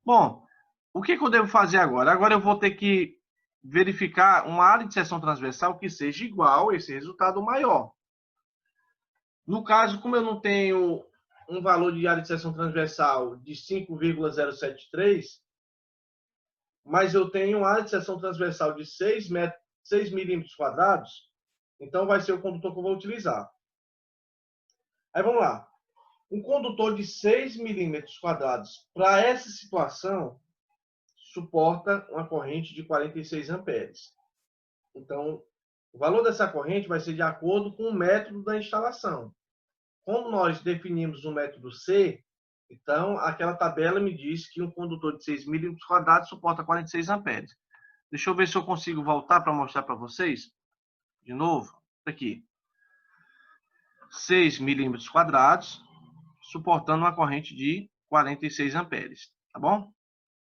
[SPEAKER 1] Bom, o que eu devo fazer agora? Agora eu vou ter que verificar uma área de seção transversal que seja igual a esse resultado maior. No caso, como eu não tenho um valor de área de seção transversal de 5,073, mas eu tenho uma área de seção transversal de 6 milímetros quadrados, então vai ser o condutor que eu vou utilizar. Aí vamos lá. Um condutor de 6 milímetros quadrados, para essa situação, suporta uma corrente de 46 amperes. Então, o valor dessa corrente vai ser de acordo com o método da instalação. Como nós definimos o método C, então aquela tabela me diz que um condutor de 6 milímetros quadrados suporta 46 amperes. Deixa eu ver se eu consigo voltar para mostrar para vocês. De novo, aqui. 6 milímetros quadrados, suportando uma corrente de 46 amperes. Tá bom?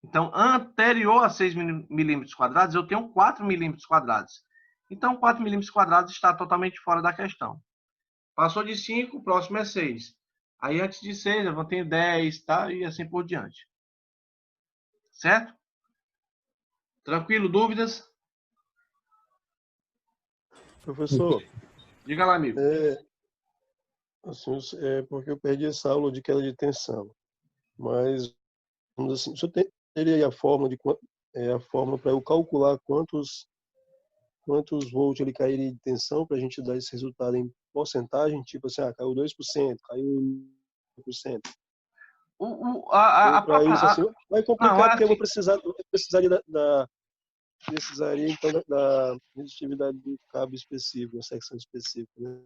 [SPEAKER 1] Então, anterior a 6 milímetros quadrados, eu tenho 4 milímetros quadrados. Então, 4 milímetros quadrados está totalmente fora da questão. Passou de 5, o próximo é 6. Aí, antes de 6, eu tenho 10, tá? E assim por diante. Certo? Tranquilo? Dúvidas?
[SPEAKER 2] Professor,
[SPEAKER 1] Diga lá, amigo.
[SPEAKER 2] Assim, porque eu perdi essa aula de queda de tensão. Mas, assim, o senhor teria aí a forma para eu calcular quantos volts ele cairia de tensão para a gente dar esse resultado em porcentagem? Tipo assim, caiu 2%, caiu 1%. Para isso, assim, vai complicar,
[SPEAKER 1] não,
[SPEAKER 2] porque eu vou precisaria então da resistitividade do cabo específico, da secção específica, né?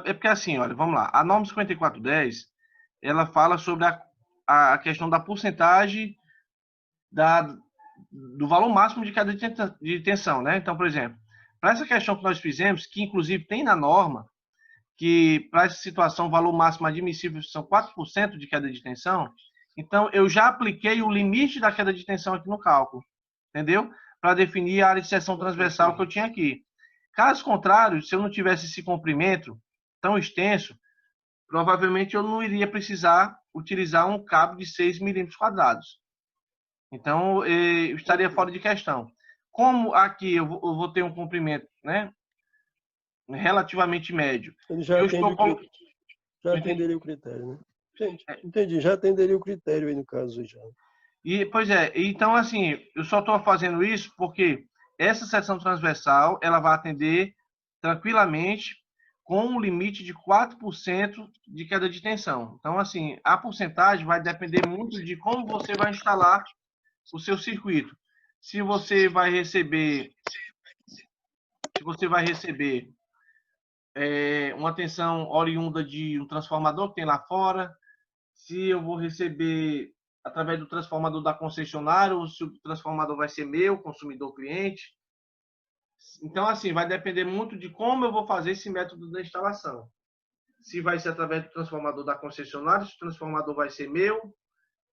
[SPEAKER 1] É porque assim, olha, vamos lá. A norma 5410, ela fala sobre a questão da porcentagem do valor máximo de cada de tensão, né? Então, por exemplo, para essa questão que nós fizemos, que inclusive tem na norma, que para essa situação o valor máximo admissível são 4% de queda de tensão, então eu já apliquei o limite da queda de tensão aqui no cálculo, entendeu? Para definir a área de seção transversal que eu tinha aqui. Caso contrário, se eu não tivesse esse comprimento tão extenso, provavelmente eu não iria precisar utilizar um cabo de 6 milímetros quadrados. Então, eu estaria fora de questão. Como aqui eu vou ter um comprimento, né, relativamente médio.
[SPEAKER 2] Ele já atenderia o critério, né? Entendi, já atenderia o critério aí no caso já.
[SPEAKER 1] Pois é, então assim, eu só estou fazendo isso porque essa seção transversal, ela vai atender tranquilamente com um limite de 4% de queda de tensão. Então, assim, a porcentagem vai depender muito de como você vai instalar o seu circuito. Se você vai receber uma tensão oriunda de um transformador que tem lá fora, se eu vou receber através do transformador da concessionária, ou se o transformador vai ser meu, consumidor cliente. Então, assim, vai depender muito de como eu vou fazer esse método da instalação. Se vai ser através do transformador da concessionária, se o transformador vai ser meu,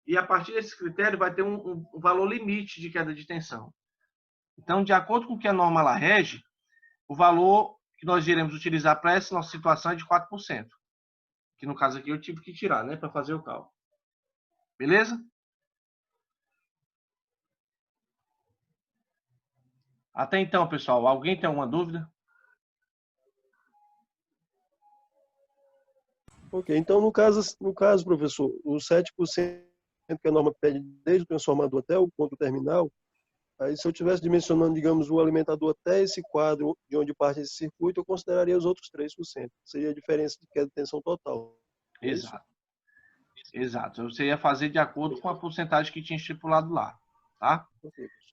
[SPEAKER 1] e a partir desse critério vai ter um valor limite de queda de tensão. Então, de acordo com o que a norma lá rege, o valor que nós iremos utilizar para essa nossa situação é de 4%. Que no caso aqui eu tive que tirar, né, para fazer o cálculo. Beleza? Até então, pessoal, alguém tem alguma dúvida?
[SPEAKER 2] Ok, então no caso, professor, os 7% que a norma pede desde o transformador até o ponto terminal, aí se eu estivesse dimensionando, digamos, o alimentador até esse quadro de onde parte esse circuito, eu consideraria os outros 3%. Seria a diferença de queda de tensão total.
[SPEAKER 1] Exato. Exato. Você ia fazer de acordo com a porcentagem que tinha estipulado lá, tá?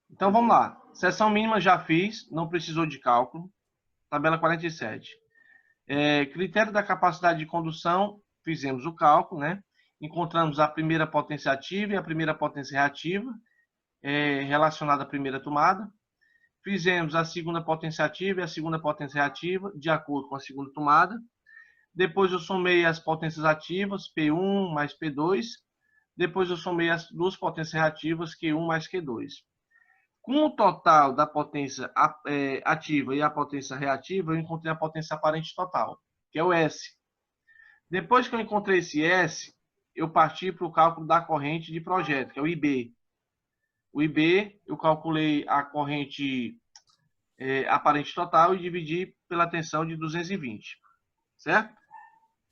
[SPEAKER 1] Então, vamos lá. Seção mínima já fiz, não precisou de cálculo. Tabela 47. Critério da capacidade de condução, fizemos o cálculo, né? Encontramos a primeira potência ativa e a primeira potência reativa, relacionada à primeira tomada. Fizemos a segunda potência ativa e a segunda potência reativa, de acordo com a segunda tomada. Depois eu somei as potências ativas, P1 mais P2. Depois eu somei as duas potências reativas, Q1 mais Q2. Com o total da potência ativa e a potência reativa, eu encontrei a potência aparente total, que é o S. Depois que eu encontrei esse S, eu parti para o cálculo da corrente de projeto, que é o IB. O IB, eu calculei a corrente aparente total e dividi pela tensão de 220. Certo?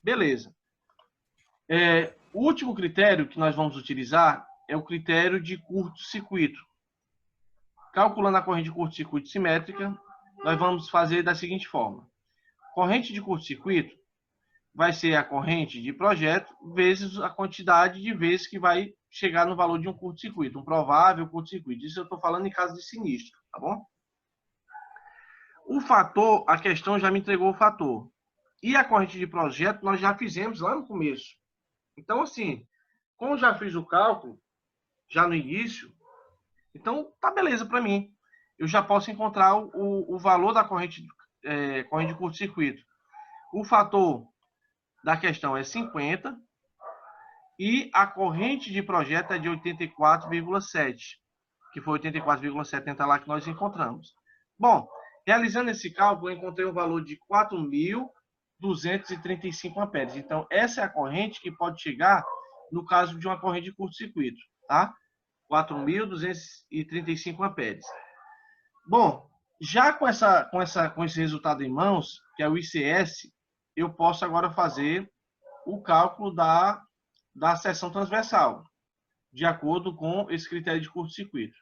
[SPEAKER 1] Beleza. O último critério que nós vamos utilizar é o critério de curto-circuito. Calculando a corrente de curto-circuito simétrica, nós vamos fazer da seguinte forma. Corrente de curto-circuito vai ser a corrente de projeto vezes a quantidade de vezes que vai chegar no valor de um curto-circuito, um provável curto-circuito. Isso eu estou falando em caso de sinistro, tá bom? O fator, a questão já me entregou o fator. E a corrente de projeto nós já fizemos lá no começo. Então, assim, como já fiz o cálculo, já no início, então tá beleza para mim. Eu já posso encontrar o valor da corrente de curto-circuito. O fator da questão é 50 e a corrente de projeto é de 84,7, que foi 84,70 lá que nós encontramos. Bom, realizando esse cálculo, eu encontrei um valor de 4.235 amperes. Então, essa é a corrente que pode chegar no caso de uma corrente de curto-circuito, tá? 4.235 amperes. Bom, já com esse resultado em mãos, que é o ICS, eu posso agora fazer o cálculo da seção transversal, de acordo com esse critério de curto-circuito.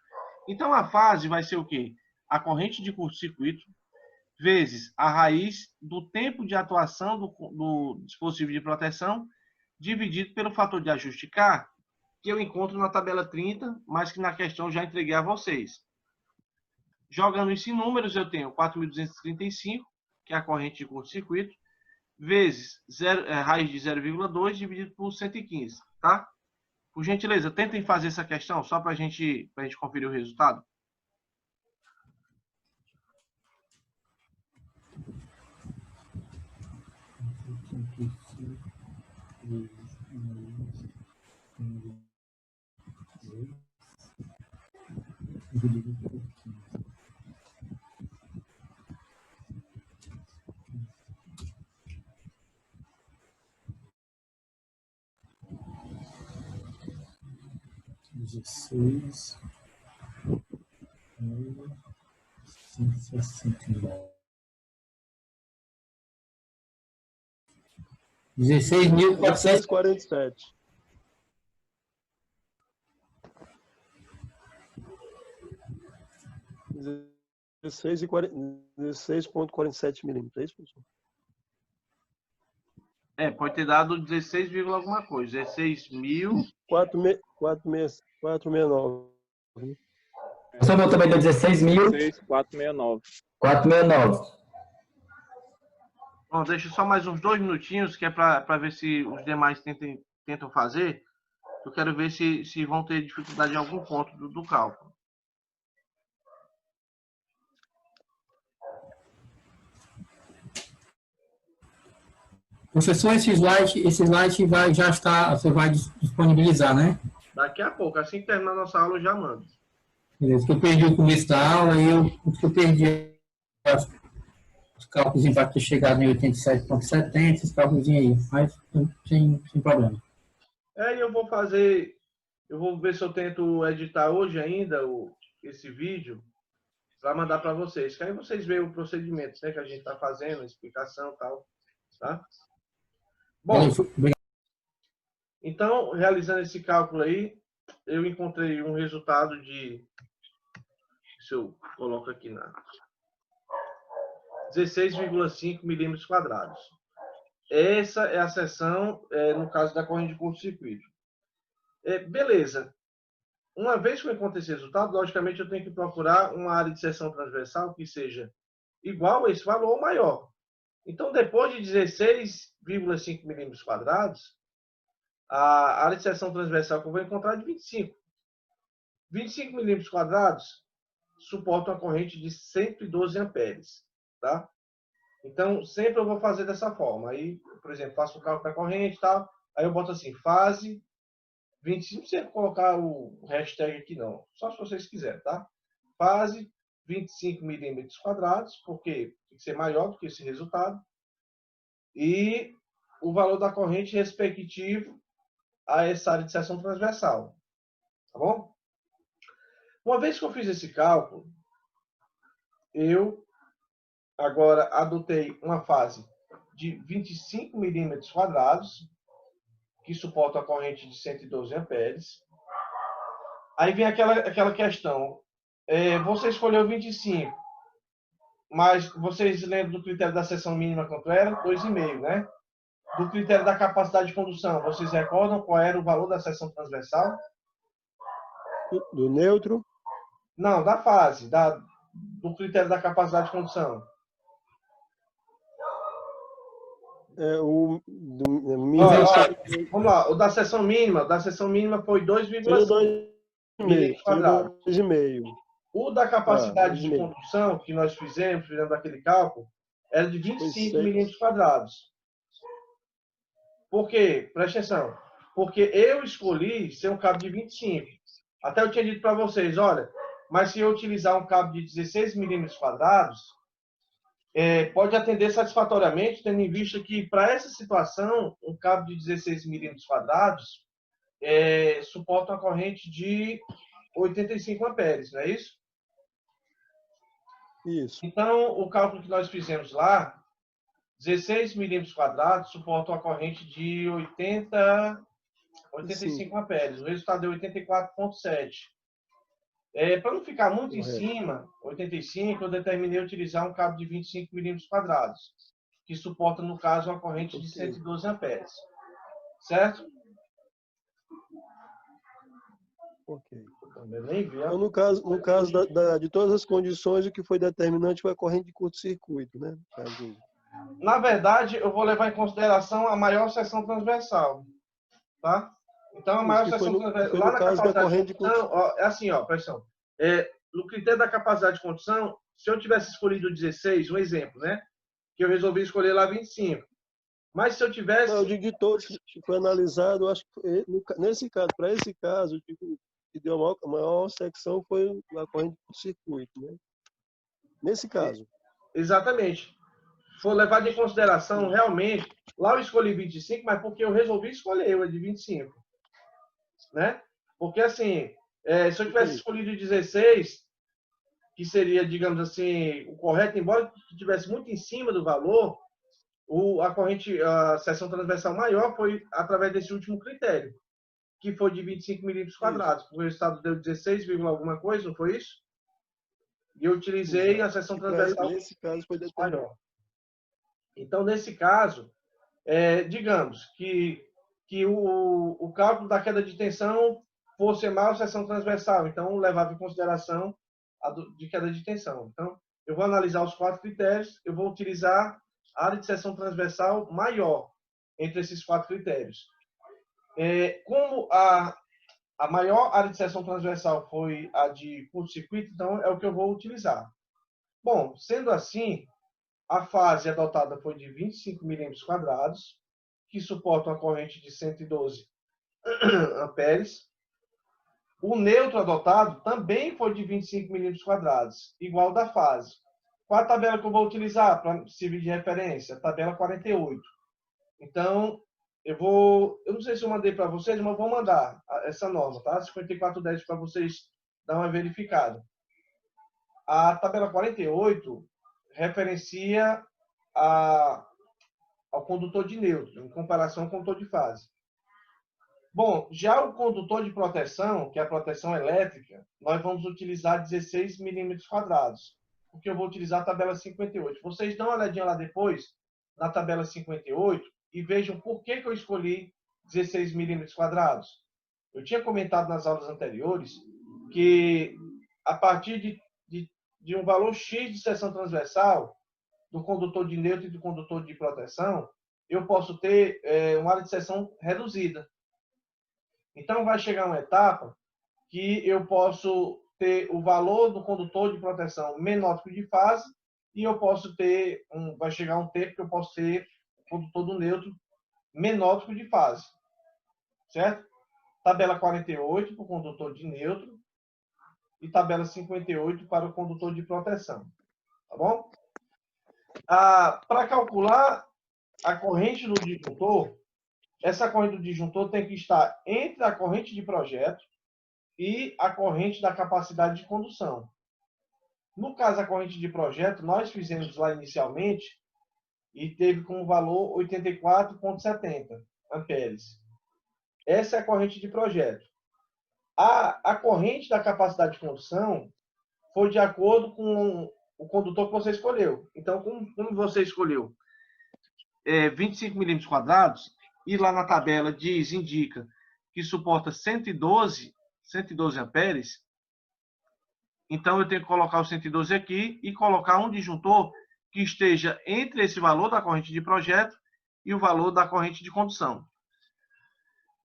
[SPEAKER 1] Então, a fase vai ser o quê? A corrente de curto-circuito vezes a raiz do tempo de atuação do dispositivo de proteção, dividido pelo fator de ajuste K, que eu encontro na tabela 30, mas que na questão já entreguei a vocês. Jogando isso em números, eu tenho 4.235, que é a corrente de curto-circuito, vezes raiz de 0,2 dividido por 115, tá? Por gentileza, tentem fazer essa questão, só para a gente conferir o resultado.
[SPEAKER 3] Dezesseis, 169.
[SPEAKER 2] 16.447. 16,47 milímetros, é isso, professor?
[SPEAKER 1] Pode ter dado 16, alguma coisa. 16.000.
[SPEAKER 2] 469.
[SPEAKER 4] Só meu também deu 16.000.
[SPEAKER 5] 469.
[SPEAKER 4] 469.
[SPEAKER 1] Bom, deixa só mais uns 2 minutinhos, que é para ver se os demais tentam fazer. Eu quero ver se vão ter dificuldade em algum ponto do cálculo.
[SPEAKER 3] Professor, esse slide vai, já está, você vai disponibilizar, né?
[SPEAKER 1] Daqui a pouco, assim que terminar a nossa aula, eu já mando.
[SPEAKER 3] Beleza, que eu perdi o começo da aula e eu perdi os cálculos de impacto ter chegado em 87,70, esses cálculos aí, mas sem problema.
[SPEAKER 1] Eu vou ver se eu tento editar hoje ainda esse vídeo para mandar para vocês, que aí vocês veem o procedimento, né, que a gente está fazendo, a explicação e tal, tá? Bom, então, realizando esse cálculo aí, eu encontrei um resultado de, se eu coloco aqui na 16,5 milímetros quadrados. Essa é a seção, no caso da corrente de curto-circuito. Beleza. Uma vez que eu encontro esse resultado, logicamente eu tenho que procurar uma área de seção transversal que seja igual a esse valor ou maior. Então, depois de 16,5 milímetros quadrados, a área de seção transversal que eu vou encontrar é de 25. 25 milímetros quadrados suporta uma corrente de 112 amperes, tá? Então, sempre eu vou fazer dessa forma. Aí, por exemplo, faço o cálculo da corrente e tal, aí eu boto assim, fase 25, não precisa colocar o hashtag aqui não, só se vocês quiserem, tá? Fase 25 milímetros quadrados, porque tem que ser maior do que esse resultado, e o valor da corrente respectivo a essa área de seção transversal, tá bom? Uma vez que eu fiz esse cálculo, eu agora adotei uma fase de 25 milímetros quadrados, que suporta a corrente de 112 amperes. Aí vem aquela questão. Você escolheu 25, mas vocês lembram do critério da seção mínima quanto era? 2,5, né? Do critério da capacidade de condução, vocês recordam qual era o valor da seção transversal?
[SPEAKER 2] Do neutro?
[SPEAKER 1] Não, da fase, do critério da capacidade de condução. Vamos lá, o da seção mínima foi 2,5 milímetros quadrados.
[SPEAKER 2] 2,5.
[SPEAKER 1] O da capacidade de condução, que nós fizemos aquele cálculo, era de 25 milímetros quadrados. Por quê? Presta atenção. Porque eu escolhi ser um cabo de 25. Até eu tinha dito para vocês, olha, mas se eu utilizar um cabo de 16 milímetros quadrados, pode atender satisfatoriamente, tendo em vista que, para essa situação, um cabo de 16 milímetros quadrados suporta uma corrente de 85 amperes, não é isso?
[SPEAKER 2] Isso.
[SPEAKER 1] Então, o cálculo que nós fizemos lá, 16 milímetros quadrados suporta uma corrente de 85 amperes. O resultado é 84,7. Para não ficar muito em cima, 85, eu determinei utilizar um cabo de 25 milímetros quadrados, que suporta, no caso, uma corrente de 112 amperes. Certo?
[SPEAKER 2] Ok.
[SPEAKER 1] Então,
[SPEAKER 2] no caso de todas as condições, o que foi determinante foi a corrente de curto-circuito, né?
[SPEAKER 1] Na verdade, eu vou levar em consideração a maior seção transversal, tá? Então, a maior seção transversal, lá na capacidade de condução, é assim, pressão. No critério da capacidade de condução, se eu tivesse escolhido 16, um exemplo, né? Que eu resolvi escolher lá 25. Mas se eu tivesse...
[SPEAKER 2] Não, eu digo de todos que foi analisado, eu acho que nesse caso, para esse caso, eu digo que deu a maior secção foi a corrente de circuito, né? Nesse caso.
[SPEAKER 1] Exatamente. For levado em consideração, realmente, lá eu escolhi 25, mas porque eu resolvi escolher o de 25. Né? Porque, assim, se eu tivesse escolhido 16, que seria, digamos assim, o correto, embora estivesse muito em cima do valor, a seção transversal maior foi através desse último critério, que foi de 25 milímetros quadrados. O resultado deu 16, alguma coisa, não foi isso? E eu utilizei a seção transversal
[SPEAKER 2] nesse caso foi
[SPEAKER 1] maior. Então, nesse caso, digamos que o cálculo da queda de tensão fosse a maior seção transversal, então levava em consideração a de queda de tensão. Então, eu vou analisar os 4 critérios, eu vou utilizar área de seção transversal maior entre esses 4 critérios. Como a maior área de seção transversal foi a de curto-circuito, então é o que eu vou utilizar. Bom, sendo assim, a fase adotada foi de 25 milímetros quadrados, que suporta uma corrente de 112 amperes. O neutro adotado também foi de 25 milímetros quadrados, igual da fase. Qual a tabela que eu vou utilizar para servir de referência? A tabela 48. Então, eu não sei se eu mandei para vocês, mas eu vou mandar essa norma, tá? 5410 para vocês dar uma verificada. A tabela 48 referencia ao condutor de neutro, em comparação ao condutor de fase. Bom, já o condutor de proteção, que é a proteção elétrica, nós vamos utilizar 16 milímetros quadrados, porque eu vou utilizar a tabela 58. Vocês dão uma olhadinha lá depois, na tabela 58, e vejam por que eu escolhi 16 milímetros quadrados. Eu tinha comentado nas aulas anteriores que, a partir de um valor X de seção transversal, do condutor de neutro e do condutor de proteção, eu posso ter uma área de seção reduzida. Então, vai chegar uma etapa que eu posso ter o valor do condutor de proteção menor do que o de fase, e eu posso ter, vai chegar um tempo que eu posso ter o condutor do neutro menor do que o de fase. Certo? Tabela 48 para o condutor de neutro e tabela 58 para o condutor de proteção. Tá bom? Para calcular a corrente do disjuntor, essa corrente do disjuntor tem que estar entre a corrente de projeto e a corrente da capacidade de condução. No caso da corrente de projeto, nós fizemos lá inicialmente e teve como valor 84,70 amperes. Essa é a corrente de projeto. A corrente da capacidade de condução foi de acordo com o condutor que você escolheu. Então, como você escolheu 25 milímetros quadrados, e lá na tabela indica que suporta 112 amperes, então eu tenho que colocar o 112 aqui e colocar um disjuntor que esteja entre esse valor da corrente de projeto e o valor da corrente de condução.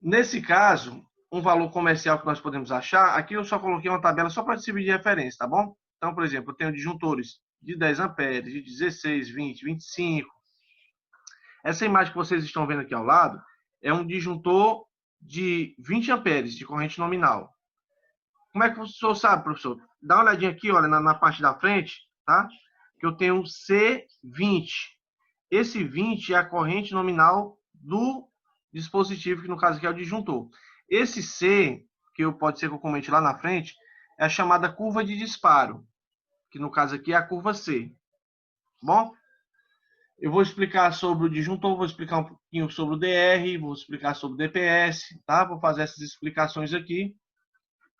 [SPEAKER 1] Nesse caso, um valor comercial que nós podemos achar, aqui eu só coloquei uma tabela só para servir de referência, tá bom? Então, por exemplo, eu tenho disjuntores de 10 amperes, de 16, 20, 25. Essa imagem que vocês estão vendo aqui ao lado é um disjuntor de 20 amperes de corrente nominal. Como é que o senhor sabe, professor? Dá uma olhadinha aqui, olha, na parte da frente, tá? Que eu tenho C20. Esse 20 é a corrente nominal do dispositivo, que no caso aqui é o disjuntor. Esse C, pode ser que eu comente lá na frente, é a chamada curva de disparo, que no caso aqui é a curva C. Bom? Eu vou explicar sobre o disjuntor, vou explicar um pouquinho sobre o DR, vou explicar sobre o DPS, tá? Vou fazer essas explicações aqui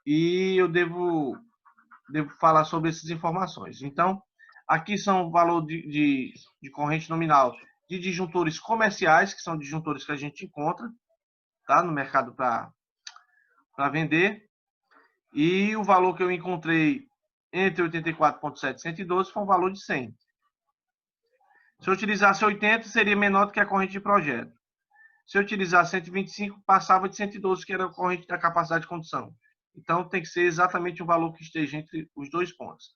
[SPEAKER 1] e eu devo falar sobre essas informações. Então, aqui são o valor de corrente nominal de disjuntores comerciais, que são disjuntores que a gente encontra, tá? No mercado para vender. E o valor que eu encontrei entre 84,7 e 112 foi um valor de 100. Se eu utilizasse 80, seria menor do que a corrente de projeto. Se eu utilizasse 125, passava de 112, que era a corrente da capacidade de condução. Então, tem que ser exatamente o valor que esteja entre os dois pontos.